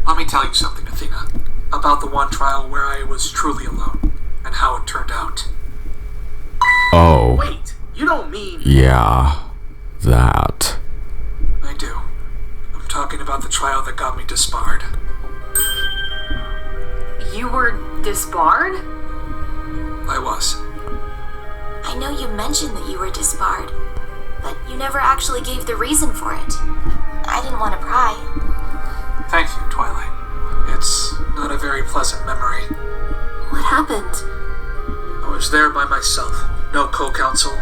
G: Let me tell you something, Athena, about the one trial where I was truly alone, and how it turned out.
A: Oh.
F: Wait, you don't mean...
A: Yeah. That.
G: I do. I'm talking about the trial that got me disbarred.
J: You were disbarred?
G: I was.
D: I know you mentioned that you were disbarred, but you never actually gave the reason for it. I didn't want to pry.
G: Thank you, Twilight. It's not a very pleasant memory.
H: What happened?
G: I was there by myself. No co-counsel.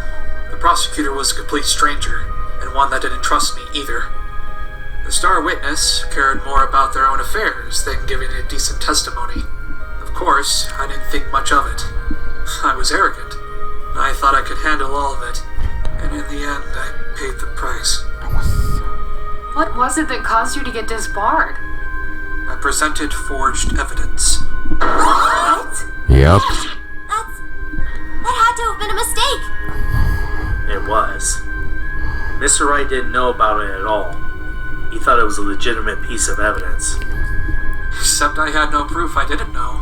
G: The prosecutor was a complete stranger, and one that didn't trust me either. The star witness cared more about their own affairs than giving a decent testimony. Of course, I didn't think much of it. I was arrogant. I thought I could handle all of it, and in the end, I paid the price.
J: What was it that caused you to get disbarred?
G: I presented forged evidence.
D: What?
A: Yep.
D: That had to have been a mistake.
F: It was. Mr. Wright didn't know about it at all. He thought it was a legitimate piece of evidence.
G: Except I had no proof I didn't know.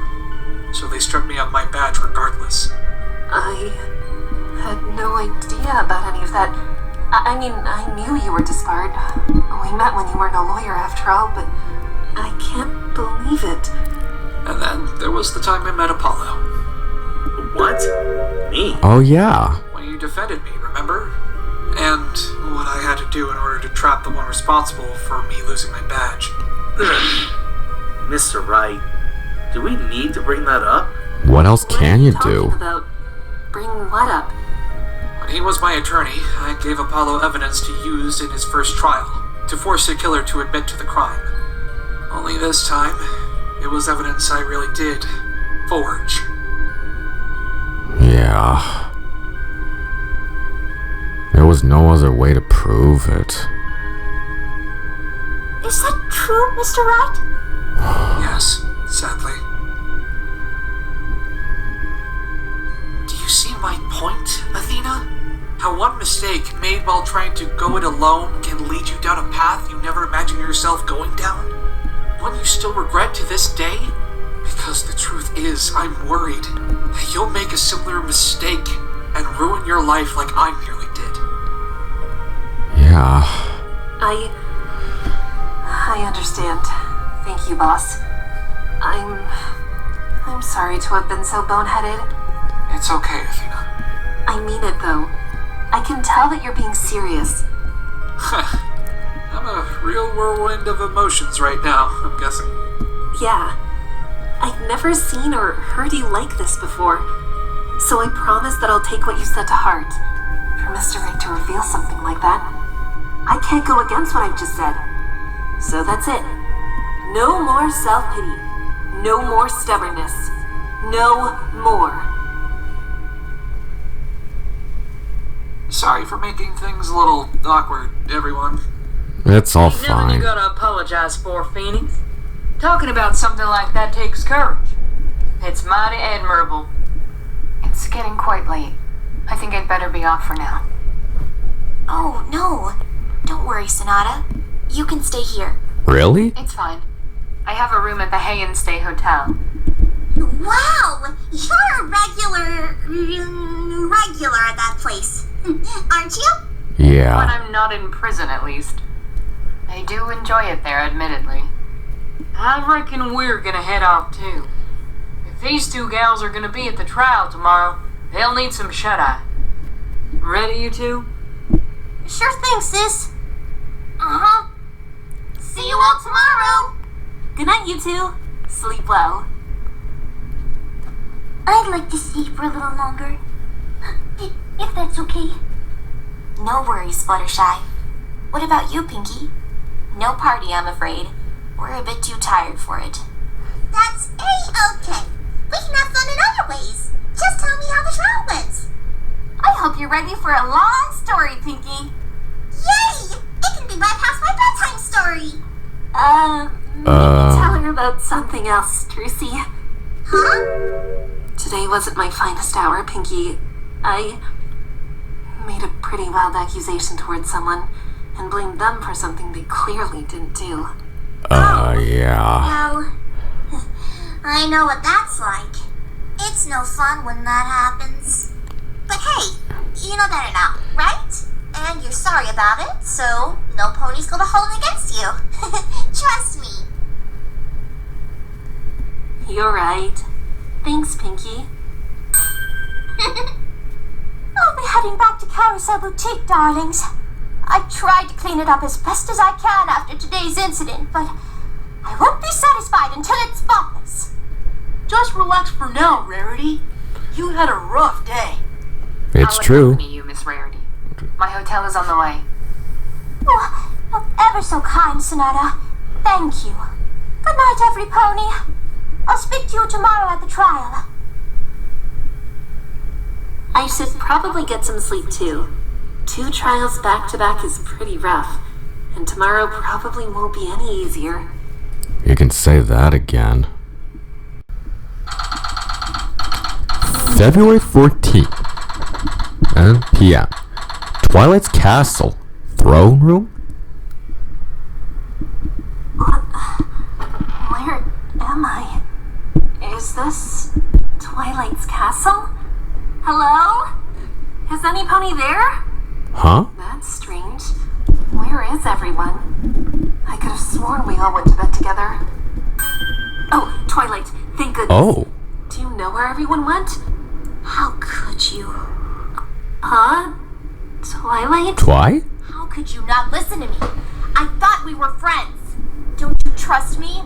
G: So they stripped me of my badge regardless.
H: I had no idea about any of that. I mean, I knew you were disbarred. We met when you weren't a lawyer after all, but I can't believe it.
G: And then there was the time I met Apollo.
F: What? Me?
A: Oh, yeah.
G: When you defended me, remember? And what I had to do in order to trap the one responsible for me losing my badge.
F: Mr. Wright, do we need to bring that up?
A: What else can you do?
H: About bring what up?
G: When he was my attorney, I gave Apollo evidence to use in his first trial, to force the killer to admit to the crime. Only this time, it was evidence I really did forge.
A: Yeah. There was no other way to prove it.
E: Is that true, Mr. Wright?
G: Yes, sadly. Do you see my point, Athena? How one mistake made while trying to go it alone can lead you down a path you never imagined yourself going down? One you still regret to this day? Because the truth is, I'm worried that you'll make a similar mistake and ruin your life like I nearly did.
A: Yeah.
H: I understand. Thank you, boss. I'm sorry to have been so boneheaded.
G: It's okay, Athena.
H: I mean it, though. I can tell that you're being serious.
G: I'm a real whirlwind of emotions right now, I'm guessing.
H: Yeah. I've never seen or heard you like this before. So I promise that I'll take what you said to heart. For Mr. Wright to reveal something like that, I can't go against what I've just said. So that's it. No more self-pity. No more stubbornness. No more.
G: Sorry for making things a little awkward, everyone.
A: It's all
N: Ain't nothing you
A: fine.
N: gotta apologize for, Phoenix. Talking about something like that takes courage. It's mighty admirable.
B: It's getting quite late. I think I'd better be off for now.
D: Oh, no. Don't worry, Sonata. You can stay here.
A: Really?
B: It's fine. I have a room at the Hay and Stay Hotel.
D: Wow! You're a regular at that place. Aren't you?
B: But
A: Yeah.
B: I'm not in prison, at least. I do enjoy it there, admittedly.
N: I reckon we're gonna head off too. If these two gals are gonna be at the trial tomorrow, they'll need some shut-eye. Ready, you two?
D: Sure thing, sis. Uh-huh. See you all tomorrow.
H: Good night, you two. Sleep well.
E: I'd like to stay for a little longer. If that's okay.
D: No worries, Fluttershy. What about you, Pinky? No party, I'm afraid. We're a bit too tired for it.
E: That's A-okay. We can have fun in other ways. Just tell me how the trial went.
D: I hope you're ready for a long story, Pinky.
E: Yay! It can be right past my bedtime story.
H: Maybe tell her about something else, Trucy.
E: Huh?
H: Today wasn't my finest hour, Pinky. I made a pretty wild accusation towards someone and blamed them for something they clearly didn't do.
A: Yeah.
E: No. I know what that's like. It's no fun when that happens. But hey, you know better now, right? And you're sorry about it, so no pony's gonna hold it against you. Trust me.
H: You're right. Thanks, Pinky.
E: I'll be heading back to Carousel Boutique, darlings. I tried to clean it up as best as I can after today's incident, but I won't be satisfied until it's spotless.
M: Just relax for now, Rarity. You had a rough day.
A: It's
B: I'll
A: true.
B: accompany you, Miss Rarity. My hotel is on the way.
E: Oh, you're ever so kind, Sonata. Thank you. Good night, every pony. I'll speak to you tomorrow at the trial.
H: I should probably get some sleep too. 2 trials back to back is pretty rough, and tomorrow probably won't be any easier.
A: You can say that again. February 14th, 10 p.m. Twilight's Castle. Throne room?
H: Where am I? Is this Twilight's Castle? Hello? Is any pony there?
A: Huh?
H: That's strange. Where is everyone? I could have sworn we all went to bed together. Oh, Twilight, thank goodness.
A: Oh.
H: Do you know where everyone went? How could you? Huh? Twilight?
A: Twi?
D: How could you not listen to me? I thought we were friends. Don't you trust me?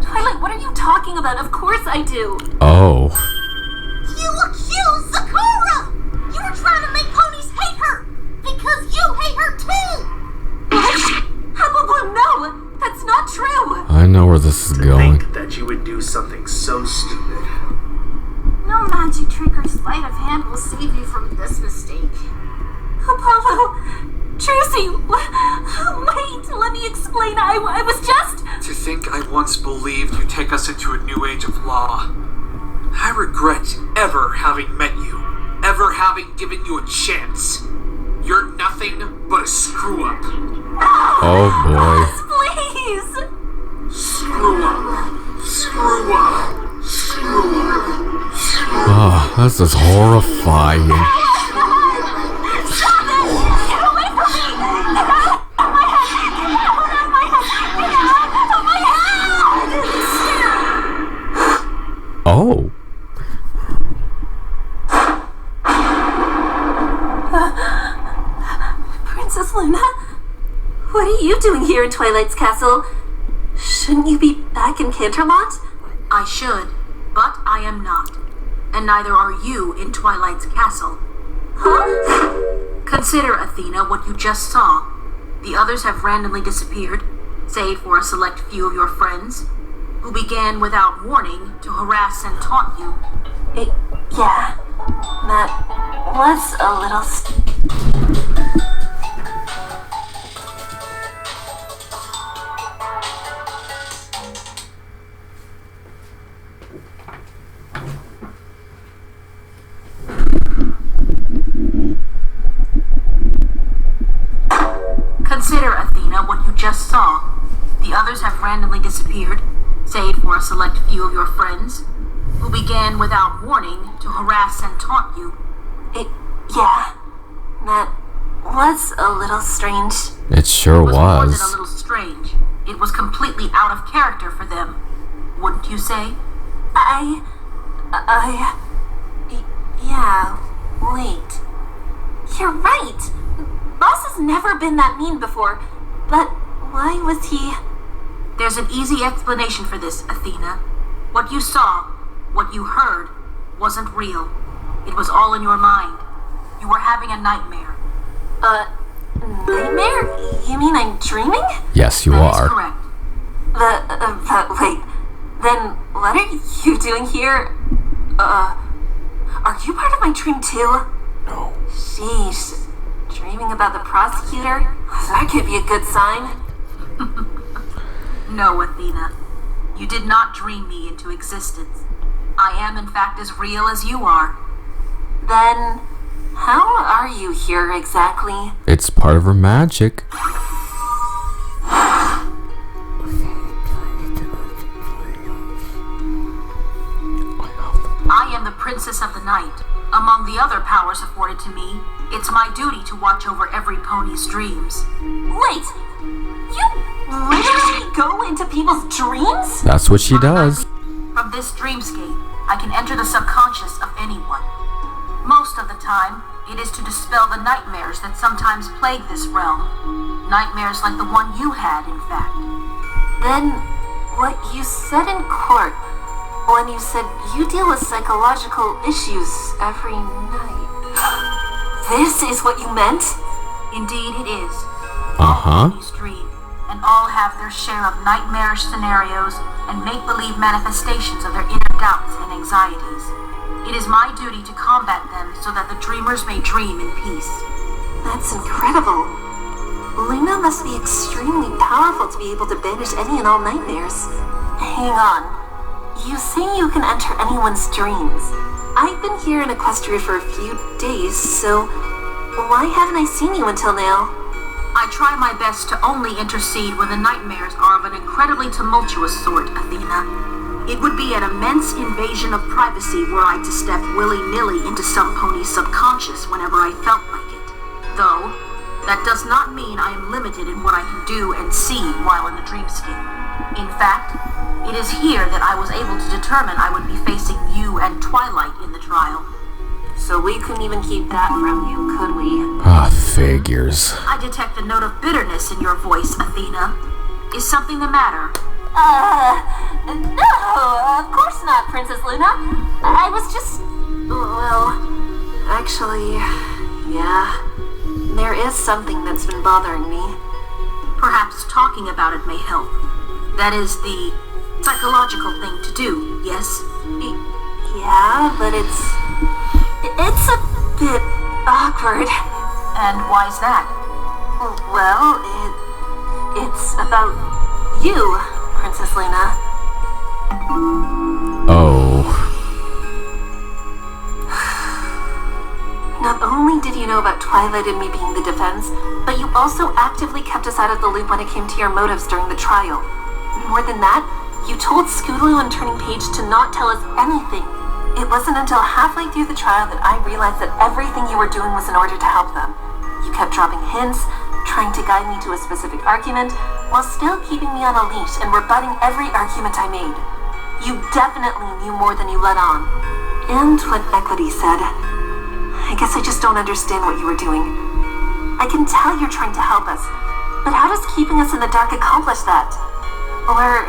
H: Twilight, what are you talking about? Of course I do.
A: Oh.
D: You accused Sakura! You were trying to make ponies hate her! Because you hate her too!
H: What? Apple no! That's not true!
A: I know where this is going.
F: Think that you would do something so stupid.
I: No magic trick or sleight of hand will save you from this mistake.
H: Apollo! Tracy! Wait, let me explain. I was just...
G: To think I once believed you'd take us into a new age of law. I regret ever having met you, ever having given you a chance. You're nothing but a screw-up.
A: Oh boy.
H: Please!
G: Screw up. Screw up. Screw up.
A: Oh, this is horrifying.
H: Stop it! Get away from me! Get out of my head! Get out of my head! Get out of my head!
A: Oh.
H: Princess Luna? What are you doing here in Twilight's Castle? Shouldn't you be back in Canterlot?
K: I should, but I am not. And neither are you in Twilight's Castle.
H: Huh?
K: Consider, Athena, what you just saw. The others have randomly disappeared, save for a select few of your friends, who began without warning to harass and taunt you.
H: Yeah. That was a little...
K: Consider, Athena, what you just saw. The others have randomly disappeared, save for a select few of your friends, who began without warning to harass and taunt you.
H: Yeah. That was a little strange.
A: It sure
K: It was more than a
A: was.
K: little strange. It was completely out of character for them. Wouldn't you say?
H: Yeah, wait. You're right. Boss has never been that mean before. But why was he...
K: There's an easy explanation for this, Athena. What you saw, what you heard, wasn't real. It was all in your mind. You were having a nightmare.
H: Nightmare? You mean I'm dreaming?
A: Yes, you
K: That is
A: are.
K: correct.
H: Wait. Then what are you doing here? Are you part of my dream too?
A: No.
H: Sheesh. Dreaming about the prosecutor? That could be a good sign.
K: No, Athena. You did not dream me into existence. I am, in fact, as real as you are.
H: Then, how are you here exactly?
A: It's part of her magic.
K: I am the Princess of the Night. Among the other powers afforded to me, it's my duty to watch over every pony's dreams.
H: Wait! You literally go into people's dreams?
A: That's what she does.
K: From this dreamscape, I can enter the subconscious of anyone. Most of the time, it is to dispel the nightmares that sometimes plague this realm. Nightmares like the one you had, in fact.
H: Then, what you said in court, when you said you deal with psychological issues every night. This is what you meant?
K: Indeed it is.
A: Uh-huh.
K: Ponies dream, and all have their share of nightmarish scenarios and make-believe manifestations of their inner doubts and anxieties. It is my duty to combat them so that the dreamers may dream in peace.
H: That's incredible. Luna must be extremely powerful to be able to banish any and all nightmares. Hang on. You say you can enter anyone's dreams. I've been here in Equestria for a few days, so why haven't I seen you until now?
K: I try my best to only intercede when the nightmares are of an incredibly tumultuous sort, Athena. It would be an immense invasion of privacy were I to step willy-nilly into some pony's subconscious whenever I felt like it. Though, that does not mean I am limited in what I can do and see while in the dreamscape. In fact, it is here that I was able to determine I would be facing you and Twilight in the trial.
H: So we couldn't even keep that from you, could we?
A: Figures.
K: I detect a note of bitterness in your voice, Athena. Is something the matter?
H: No, of course not, Princess Luna. I was just... Well, actually, yeah. There is something that's been bothering me.
K: Perhaps talking about it may help. That is the psychological thing to do, yes?
H: Yeah, but it's a bit awkward.
K: And why's that?
H: Well, it's about you, Princess Luna.
A: Oh.
H: Not only did you know about Twilight and me being the defense, but you also actively kept us out of the loop when it came to your motives during the trial. More than that, you told Scootaloo and Turning Page to not tell us anything. It wasn't until halfway through the trial that I realized that everything you were doing was in order to help them. You kept dropping hints, trying to guide me to a specific argument, while still keeping me on a leash and rebutting every argument I made. You definitely knew more than you let on. And what Equity said. I guess I just don't understand what you were doing. I can tell you're trying to help us, but how does keeping us in the dark accomplish that? Or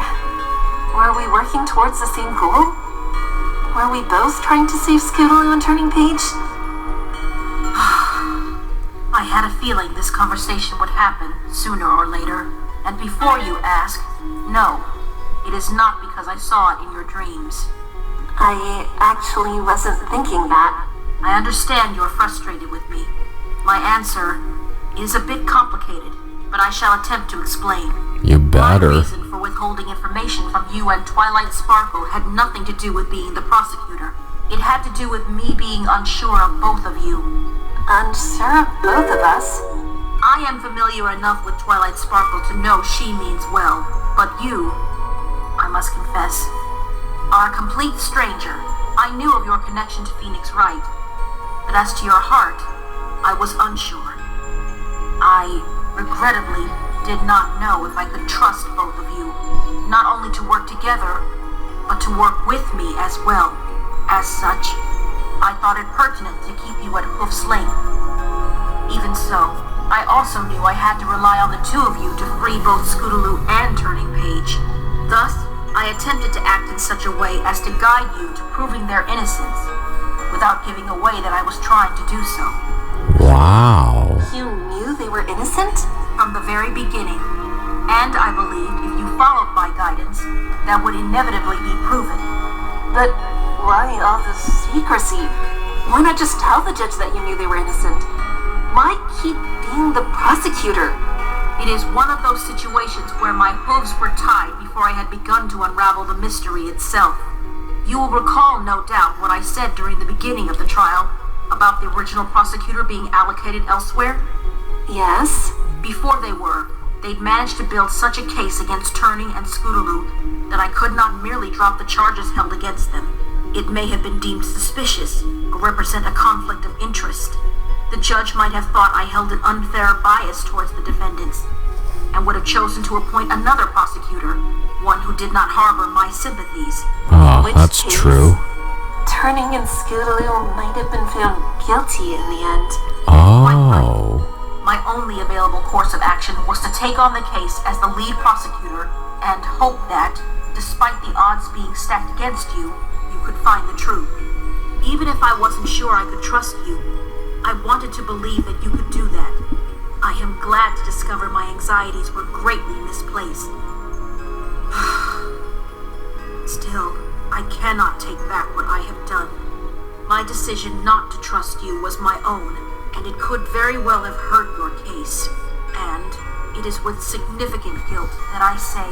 H: were we working towards the same goal? Were we both trying to save Scootaloo and Turning Page?
K: I had a feeling this conversation would happen sooner or later. And before you ask, no, it is not because I saw it in your dreams.
H: I actually wasn't thinking that.
K: I understand you're frustrated with me. My answer is a bit complicated, but I shall attempt to explain.
A: You better.
K: My reason for withholding information from you and Twilight Sparkle had nothing to do with being the prosecutor. It had to do with me being unsure of both of you.
H: Unsure of both of us?
K: I am familiar enough with Twilight Sparkle to know she means well, but you, I must confess, are a complete stranger. I knew of your connection to Phoenix Wright, but as to your heart, I was unsure. I, regrettably, did not know if I could trust both of you, not only to work together, but to work with me as well. As such, I thought it pertinent to keep you at hoof's length. Even so, I also knew I had to rely on the two of you to free both Scootaloo and Turning Page. Thus, I attempted to act in such a way as to guide you to proving their innocence, without giving away that I was trying to do so.
A: Wow.
H: You knew they were innocent?
K: From the very beginning. And I believed if you followed my guidance, that would inevitably be proven.
H: But why all the secrecy? Why not just tell the judge that you knew they were innocent? Why keep being the prosecutor?
K: It is one of those situations where my hooves were tied before I had begun to unravel the mystery itself. You will recall, no doubt, what I said during the beginning of the trial about the original prosecutor being allocated elsewhere?
H: Yes.
K: Before they'd managed to build such a case against Turning and Scootaloo that I could not merely drop the charges held against them. It may have been deemed suspicious or represent a conflict of interest. The judge might have thought I held an unfair bias towards the defendants, and would have chosen to appoint another prosecutor, one who did not harbor my sympathies.
A: Oh, that's true.
H: Turning and Scootaloo might have been found guilty in the end.
A: Oh.
K: My only available course of action was to take on the case as the lead prosecutor and hope that, despite the odds being stacked against you, you could find the truth. Even if I wasn't sure I could trust you, I wanted to believe that you could do that. I am glad to discover my anxieties were greatly misplaced. Still, I cannot take back what I have done. My decision not to trust you was my own, and it could very well have hurt your case. And it is with significant guilt that I say,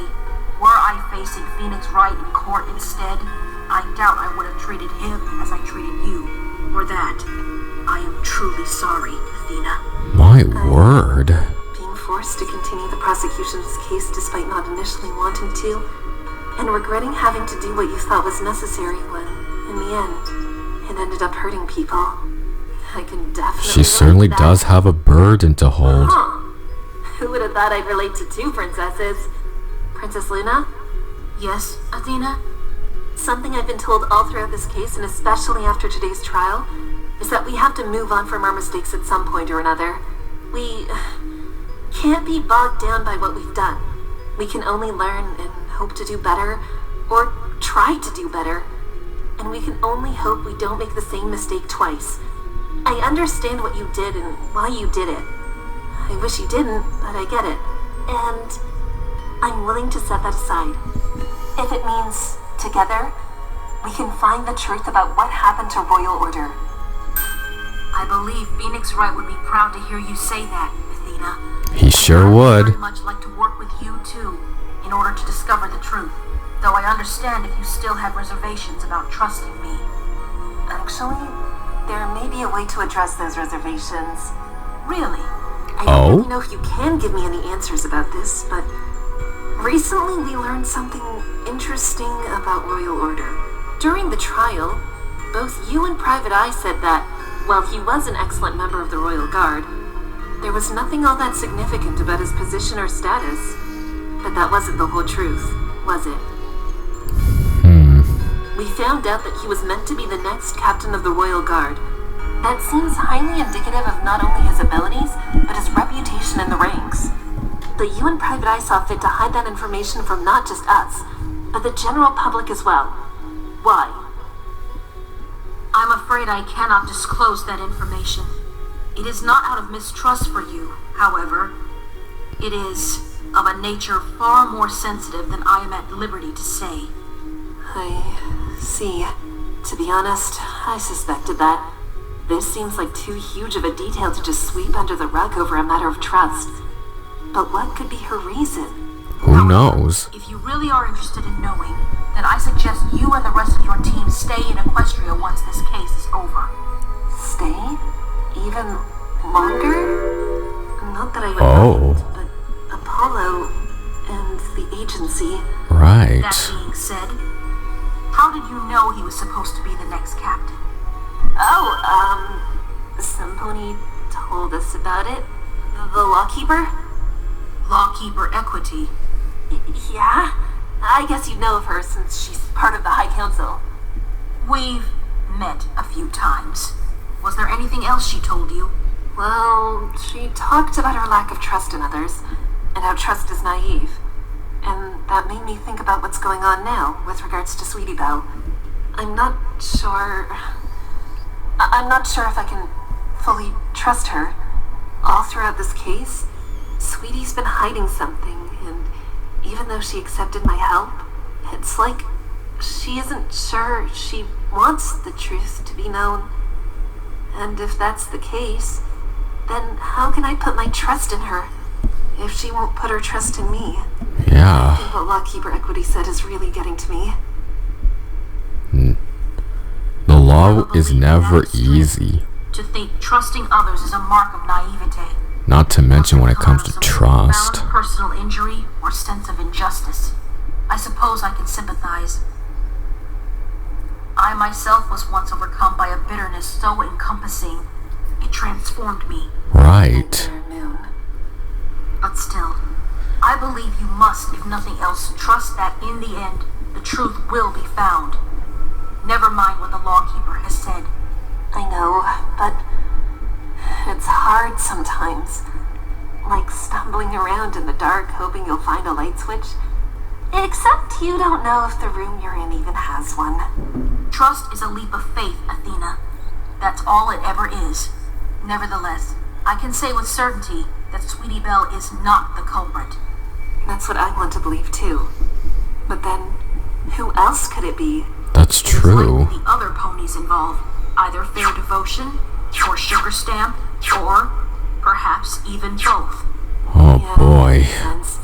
K: were I facing Phoenix Wright in court instead, I doubt I would have treated him as I treated you. For that, I am truly sorry, Athena.
A: My word.
H: Being forced to continue the prosecution's case despite not initially wanting to, and regretting having to do what you thought was necessary when, in the end, it ended up hurting people. I can definitely
A: She certainly
H: relate to that.
A: does have a burden to hold.
H: Huh. Who would have thought I'd relate to two princesses? Princess Luna?
K: Yes, Athena?
H: Something I've been told all throughout this case, and especially after today's trial, is that we have to move on from our mistakes at some point or another. We can't be bogged down by what we've done. We can only learn and hope to do better, or try to do better. And we can only hope we don't make the same mistake twice. I understand what you did and why you did it. I wish you didn't, but I get it. And I'm willing to set that aside. If it means, together, we can find the truth about what happened to Royal Order.
K: I believe Phoenix Wright would be proud to hear you say that, Athena.
A: He sure would.
K: I'd very much like to work with you, too, in order to discover the truth. Though I understand if you still have reservations about trusting me.
H: Actually, there may be a way to address those reservations.
K: Really?
H: I don't really know if you can give me any answers about this, but recently we learned something interesting about Royal Order. During the trial, both you and Private Eye said that, while he was an excellent member of the Royal Guard, there was nothing all that significant about his position or status. But that wasn't the whole truth, was it? We found out that he was meant to be the next captain of the Royal Guard. That seems highly indicative of not only his abilities, but his reputation in the ranks. But you and Private Eye saw fit to hide that information from not just us, but the general public as well. Why?
K: I'm afraid I cannot disclose that information. It is not out of mistrust for you, however. It is of a nature far more sensitive than I am at liberty to say.
H: I see. To be honest, I suspected that. This seems like too huge of a detail to just sweep under the rug over a matter of trust. But what could be her reason?
A: Who knows?
K: If you really are interested in knowing, then I suggest you and the rest of your team stay in Equestria once this case is over.
H: Stay? Even longer? Not that I would mind, but Apollo and the agency.
A: Right.
K: That being said, how did you know he was supposed to be the next captain?
H: Somebody told us about it. The Lawkeeper?
K: Lawkeeper Equity.
H: Yeah? I guess you know of her since she's part of the High Council.
K: We've met a few times. Was there anything else she told you?
H: Well, she talked about her lack of trust in others, and how trust is naive. And that made me think about what's going on now with regards to Sweetie Belle. I'm not sure if I can fully trust her. All throughout this case, Sweetie's been hiding something, and even though she accepted my help, it's like she isn't sure she wants the truth to be known. And if that's the case, then how can I put my trust in her if she won't put her trust in me?
A: Yeah.
H: I think what Lawkeeper Equity said is really getting to me.
A: The law is never easy.
K: To think trusting others is a mark of naivete.
A: Not to mention when it comes to trust.
K: Profound personal injury or sense of injustice. I suppose I can sympathize. I myself was once overcome by a bitterness so encompassing, it transformed me.
A: Right.
K: But still, I believe you must, if nothing else, trust that in the end, the truth will be found. Never mind what the Lawkeeper has said.
H: I know, but it's hard sometimes. Like stumbling around in the dark hoping you'll find a light switch. Except you don't know if the room you're in even has one.
K: Trust is a leap of faith, Athena. That's all it ever is. Nevertheless, I can say with certainty that Sweetie Belle is not the culprit.
H: That's what I want to believe too. But then, who else could it be?
A: That's true.
K: The other ponies involved. Either Fair Devotion, or Sugar Stamp, or perhaps even both.
A: Oh boy.
H: Makes sense.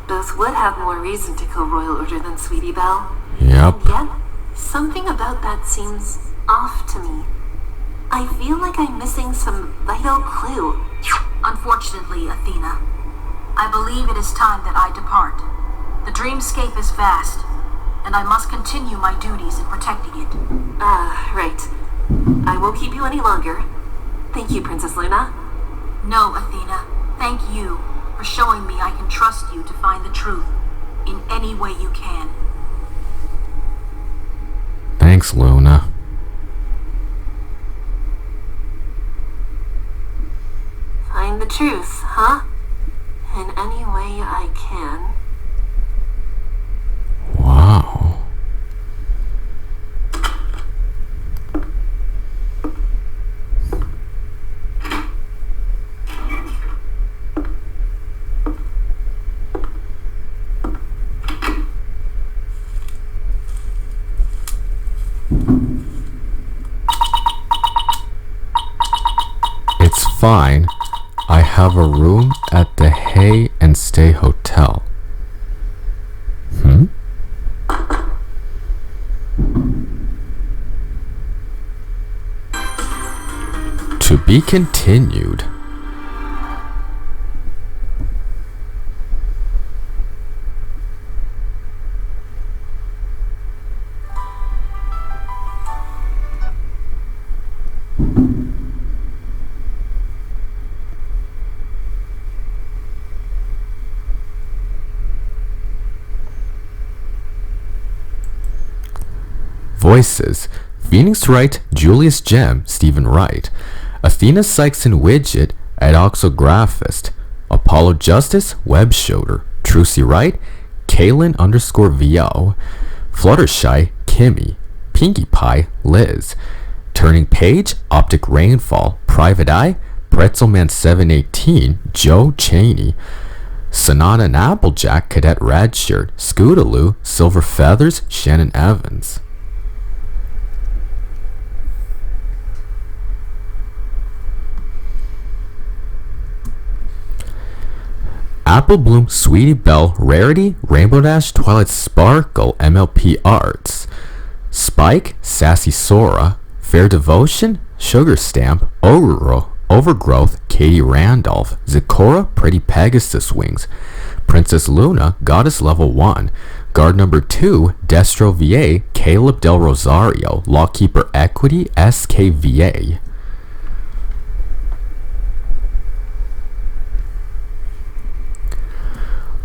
H: Both would have more reason to kill Royal Order than Sweetie Belle.
A: Yep.
H: And yet, something about that seems off to me. I feel like I'm missing some vital clue.
K: Unfortunately, Athena, I believe it is time that I depart. The dreamscape is vast, and I must continue my duties in protecting it.
H: Right. I won't keep you any longer. Thank you, Princess Luna.
K: No, Athena, thank you for showing me I can trust you to find the truth in any way you can.
A: Thanks, Luna.
H: Find the truth, huh? In any way I can.
A: Wow. It's fine. I have a room at the Hay and Stay Hotel. To be continued. Voices: Phoenix Wright, Julius Gem, Stephen Wright, Athena Sykes and Widget, Edoxographist, Apollo Justice, Web Shoulder, Trucy Wright, Kaylin_VO, Fluttershy, Kimmy, Pinkie Pie, Liz, Turning Page, Optic Rainfall, Private Eye, Pretzelman 718, Joe Cheney, Sonata and Applejack, Cadet Redshirt, Scootaloo, Silver Feathers, Shannon Evans. Apple Bloom, Sweetie Belle, Rarity, Rainbow Dash, Twilight Sparkle, MLP Arts, Spike, Sassy Sora, Fair Devotion, Sugar Stamp, Overgrowth, Katie Randolph, Zikora, Pretty Pegasus Wings, Princess Luna, Goddess Level 1, Guard Number 2, Destro VA, Caleb Del Rosario, Lawkeeper Equity, SKVA.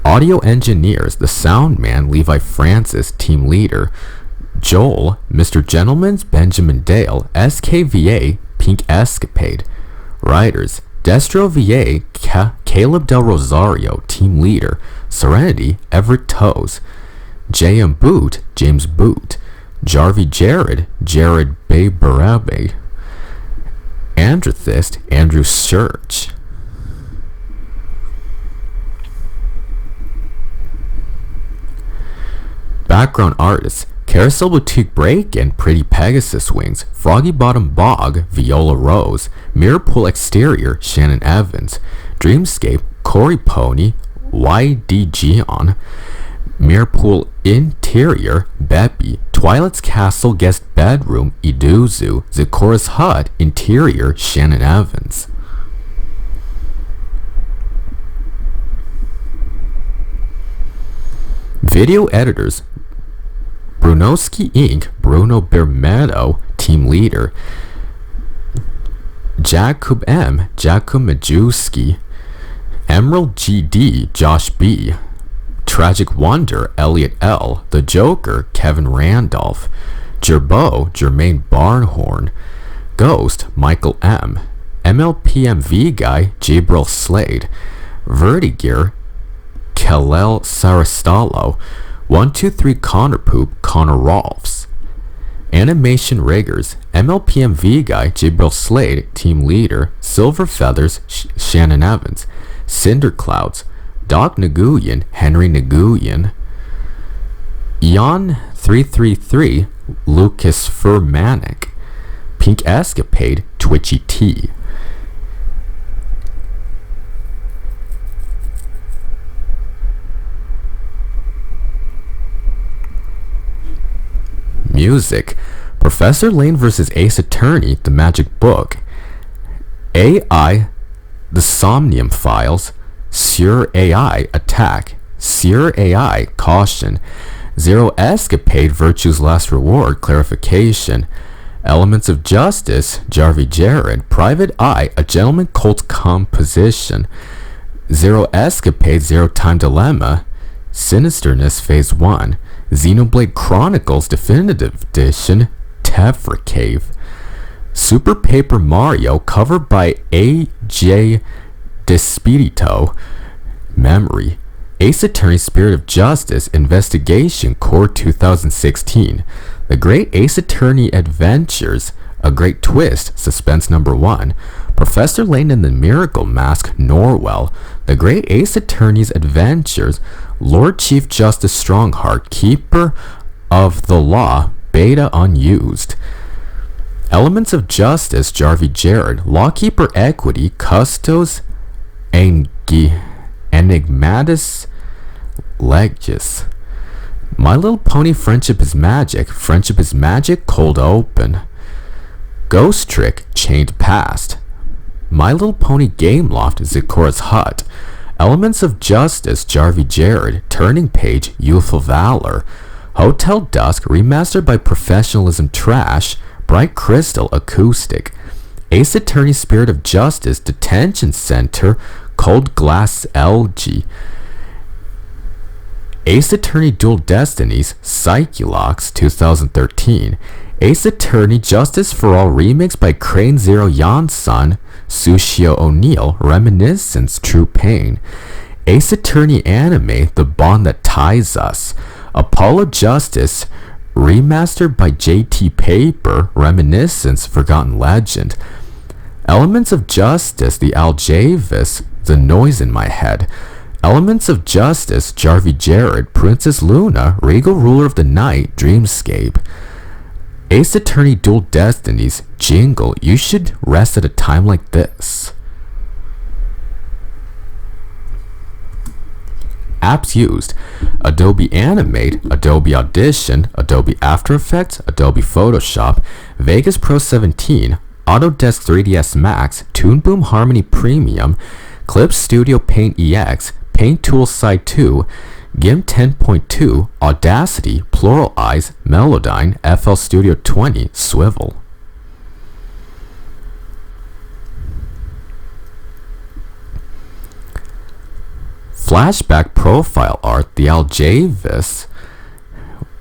A: Audio Engineers, The Sound Man, Levi Francis, Team Leader, Joel, Mr. Gentleman's, Benjamin Dale, SKVA, Pink Escapade. Writers, Destro VA, Caleb Del Rosario, Team Leader, Serenity, Everett Toes, JM Boot, James Boot, Jarvie Jared, Jared Barabe, Andrathist, Andrew Church. Background artists, Carousel Boutique Break and Pretty Pegasus Wings, Froggy Bottom Bog, Viola Rose, Mirrorpool Exterior, Shannon Evans, Dreamscape, Corey Pony, YD Gion, Mirrorpool Interior, Beppy, Twilight's Castle Guest Bedroom, Iduzu, Zikora's Hut, Interior, Shannon Evans. Video editors, Brunowski Inc., Bruno Bermedo, Team Leader, Jakub M., Jakub Majewski, Emerald GD, Josh B., Tragic Wonder, Elliot L., The Joker, Kevin Randolph, Gerbeau, Jermaine Barnhorn, Ghost, Michael M., MLPMV Guy, Jabril Slade, Vertigear, Kalel Sarastalo, 123 Connor Poop, Connor Rolfs. Animation Riggers, MLPMV Guy, Jabril Slade, Team Leader, Silver Feathers, Shannon Evans, Cinder Clouds, Doc Nguyen, Henry Nguyen, Eon 333, Lucas Furmanic, Pink Escapade, Twitchy T. Music. Professor Lane vs. Ace Attorney, The Magic Book. AI, The Somnium Files. Sur AI, Attack. Sur AI, Caution. Zero Escapade, Virtue's Last Reward, Clarification. Elements of Justice, Jarvie Jared. Private Eye, A Gentleman Cult Composition. Zero Escapade, Zero Time Dilemma. Sinisterness, Phase 1. Xenoblade Chronicles Definitive Edition, Tefra Cave. Super Paper Mario, covered by A.J. Despirito, Memory. Ace Attorney Spirit of Justice, Investigation, Core 2016. The Great Ace Attorney Adventures, A Great Twist, Suspense Number 1. Professor Lane and the Miracle Mask, Norwell. The Great Ace Attorney's Adventures, Lord Chief Justice Strongheart, Keeper of the Law, Beta Unused. Elements of Justice, Jarvie Jared. Lawkeeper Equity, Custos Enigmatis Legis. My Little Pony Friendship is Magic, Friendship is Magic, Cold Open. Ghost Trick, Chained Past. My Little Pony Gameloft, Zikora's Hut. Elements of Justice, Jarvie Jared. Turning Page, Youthful Valor. Hotel Dusk, remastered by Professionalism Trash. Bright Crystal, Acoustic. Ace Attorney Spirit of Justice, Detention Center, Cold Glass LG. Ace Attorney Dual Destinies, Psychelox, 2013. Ace Attorney Justice for All remix by Crane Zero Yansun, Sushio O'Neill, Reminiscence, True Pain. Ace Attorney Anime, The Bond That Ties Us. Apollo Justice, remastered by JT Paper, Reminiscence, Forgotten Legend. Elements of Justice, The Aljavis, The Noise in My Head. Elements of Justice, Jarvie Jared, Princess Luna, Regal Ruler of the Night, Dreamscape. Ace Attorney Dual Destinies, Jingle, You Should Rest at a Time Like This. Apps used: Adobe Animate, Adobe Audition, Adobe After Effects, Adobe Photoshop, Vegas Pro 17, Autodesk 3ds Max, Toon Boom Harmony Premium, Clip Studio Paint EX, Paint Tool Site 2, GIMP 10.2, Audacity, Plural Eyes, Melodyne, FL Studio 20, Swivel. Flashback Profile Art, The Aljavis,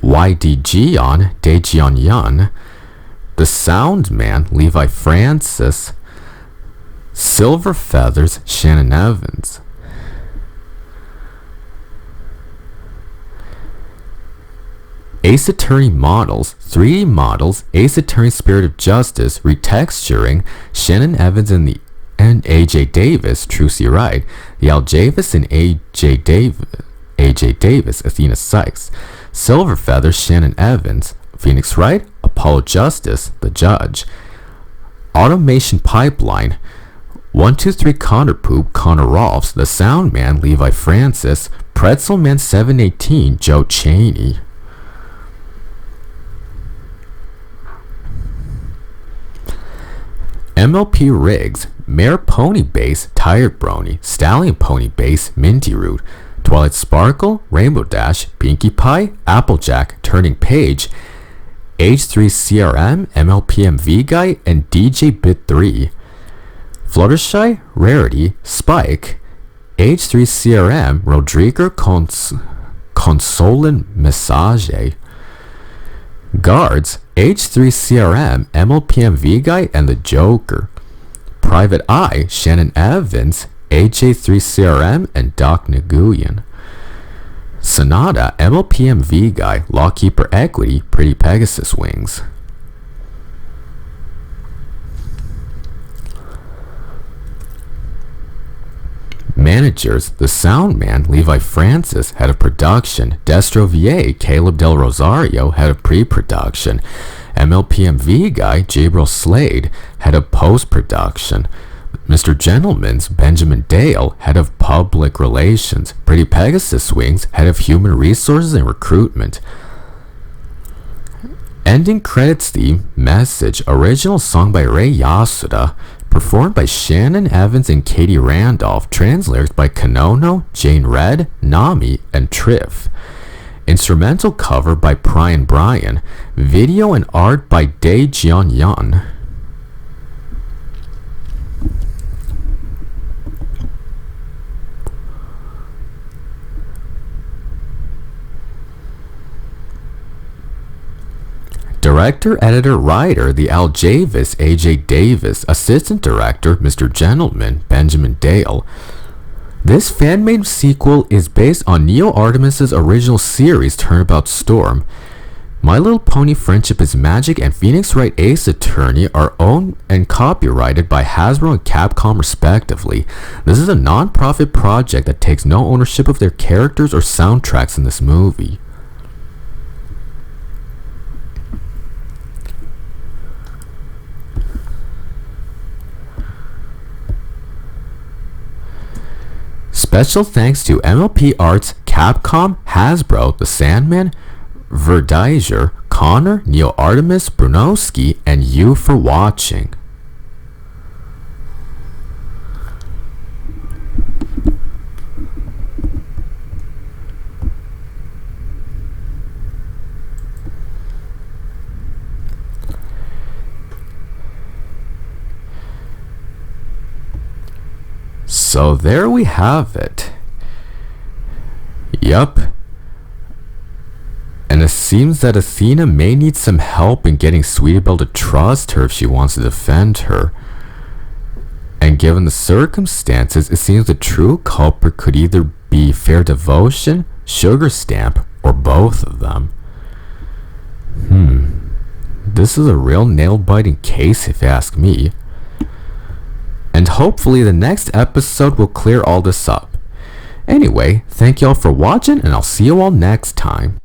A: YDGeon, Daejeon Yun, The Sound Man, Levi Francis, Silver Feathers, Shannon Evans. Ace Attorney Models, 3D Models, Ace Attorney Spirit of Justice, Retexturing, Shannon Evans and AJ Davis, Trucy Wright, The Aljavis and AJ Davis, Athena Sykes, Silver Feathers, Shannon Evans, Phoenix Wright, Apollo Justice, The Judge. Automation Pipeline, 123 Connor Poop, Connor Rolfs, The Sound Man, Levi Francis, Pretzel Man 718, Joe Cheney. MLP Rigs, Mare Pony Base, Tired Brony, Stallion Pony Base, Minty Root, Twilight Sparkle, Rainbow Dash, Pinkie Pie, Applejack, Turning Page, H3 CRM, MLPMV Guy, and DJ Bit 3. Fluttershy, Rarity, Spike, H3 CRM, Rodrigo Consolin Message. Guards, H3 CRM, MLPMV Guy, and the Joker. Private Eye, Shannon Evans, HA3 CRM, and Doc Nguyen. Sonata, MLPMV Guy, Lawkeeper Equity, Pretty Pegasus Wings. Managers, The Sound Man, Levi Francis, Head of Production, Destro VA, Caleb Del Rosario, Head of Pre-Production, MLPMV guy Gabriel Slade, head of post-production. Mr. Gentleman's Benjamin Dale, head of public relations. Pretty Pegasus Wings, head of human resources and recruitment. Ending credits theme, Message, original song by Ray Yasuda, performed by Shannon Evans and Katie Randolph, translators by Kanono, Jane Red, Nami, and Triff. Instrumental cover by Brian Bryan, video and art by Dae Jeon Yun. Director, editor, writer, the Al Javis, AJ Davis, assistant director, Mr. Gentleman, Benjamin Dale. This fan-made sequel is based on Neo Artemis's original series Turnabout Storm. My Little Pony Friendship is Magic and Phoenix Wright Ace Attorney are owned and copyrighted by Hasbro and Capcom respectively. This is a non-profit project that takes no ownership of their characters or soundtracks in this movie. Special thanks to MLP Arts, Capcom, Hasbro, The Sandman, Verdiger, Connor, Neo Artemis, Brunowski, and you for watching. So there we have it. Yup. And it seems that Athena may need some help in getting Sweetie Belle to trust her if she wants to defend her. And given the circumstances, it seems the true culprit could either be Fair Devotion, Sugar Stamp, or both of them. This is a real nail-biting case if you ask me. And hopefully the next episode will clear all this up. Anyway, thank y'all for watching, and I'll see you all next time.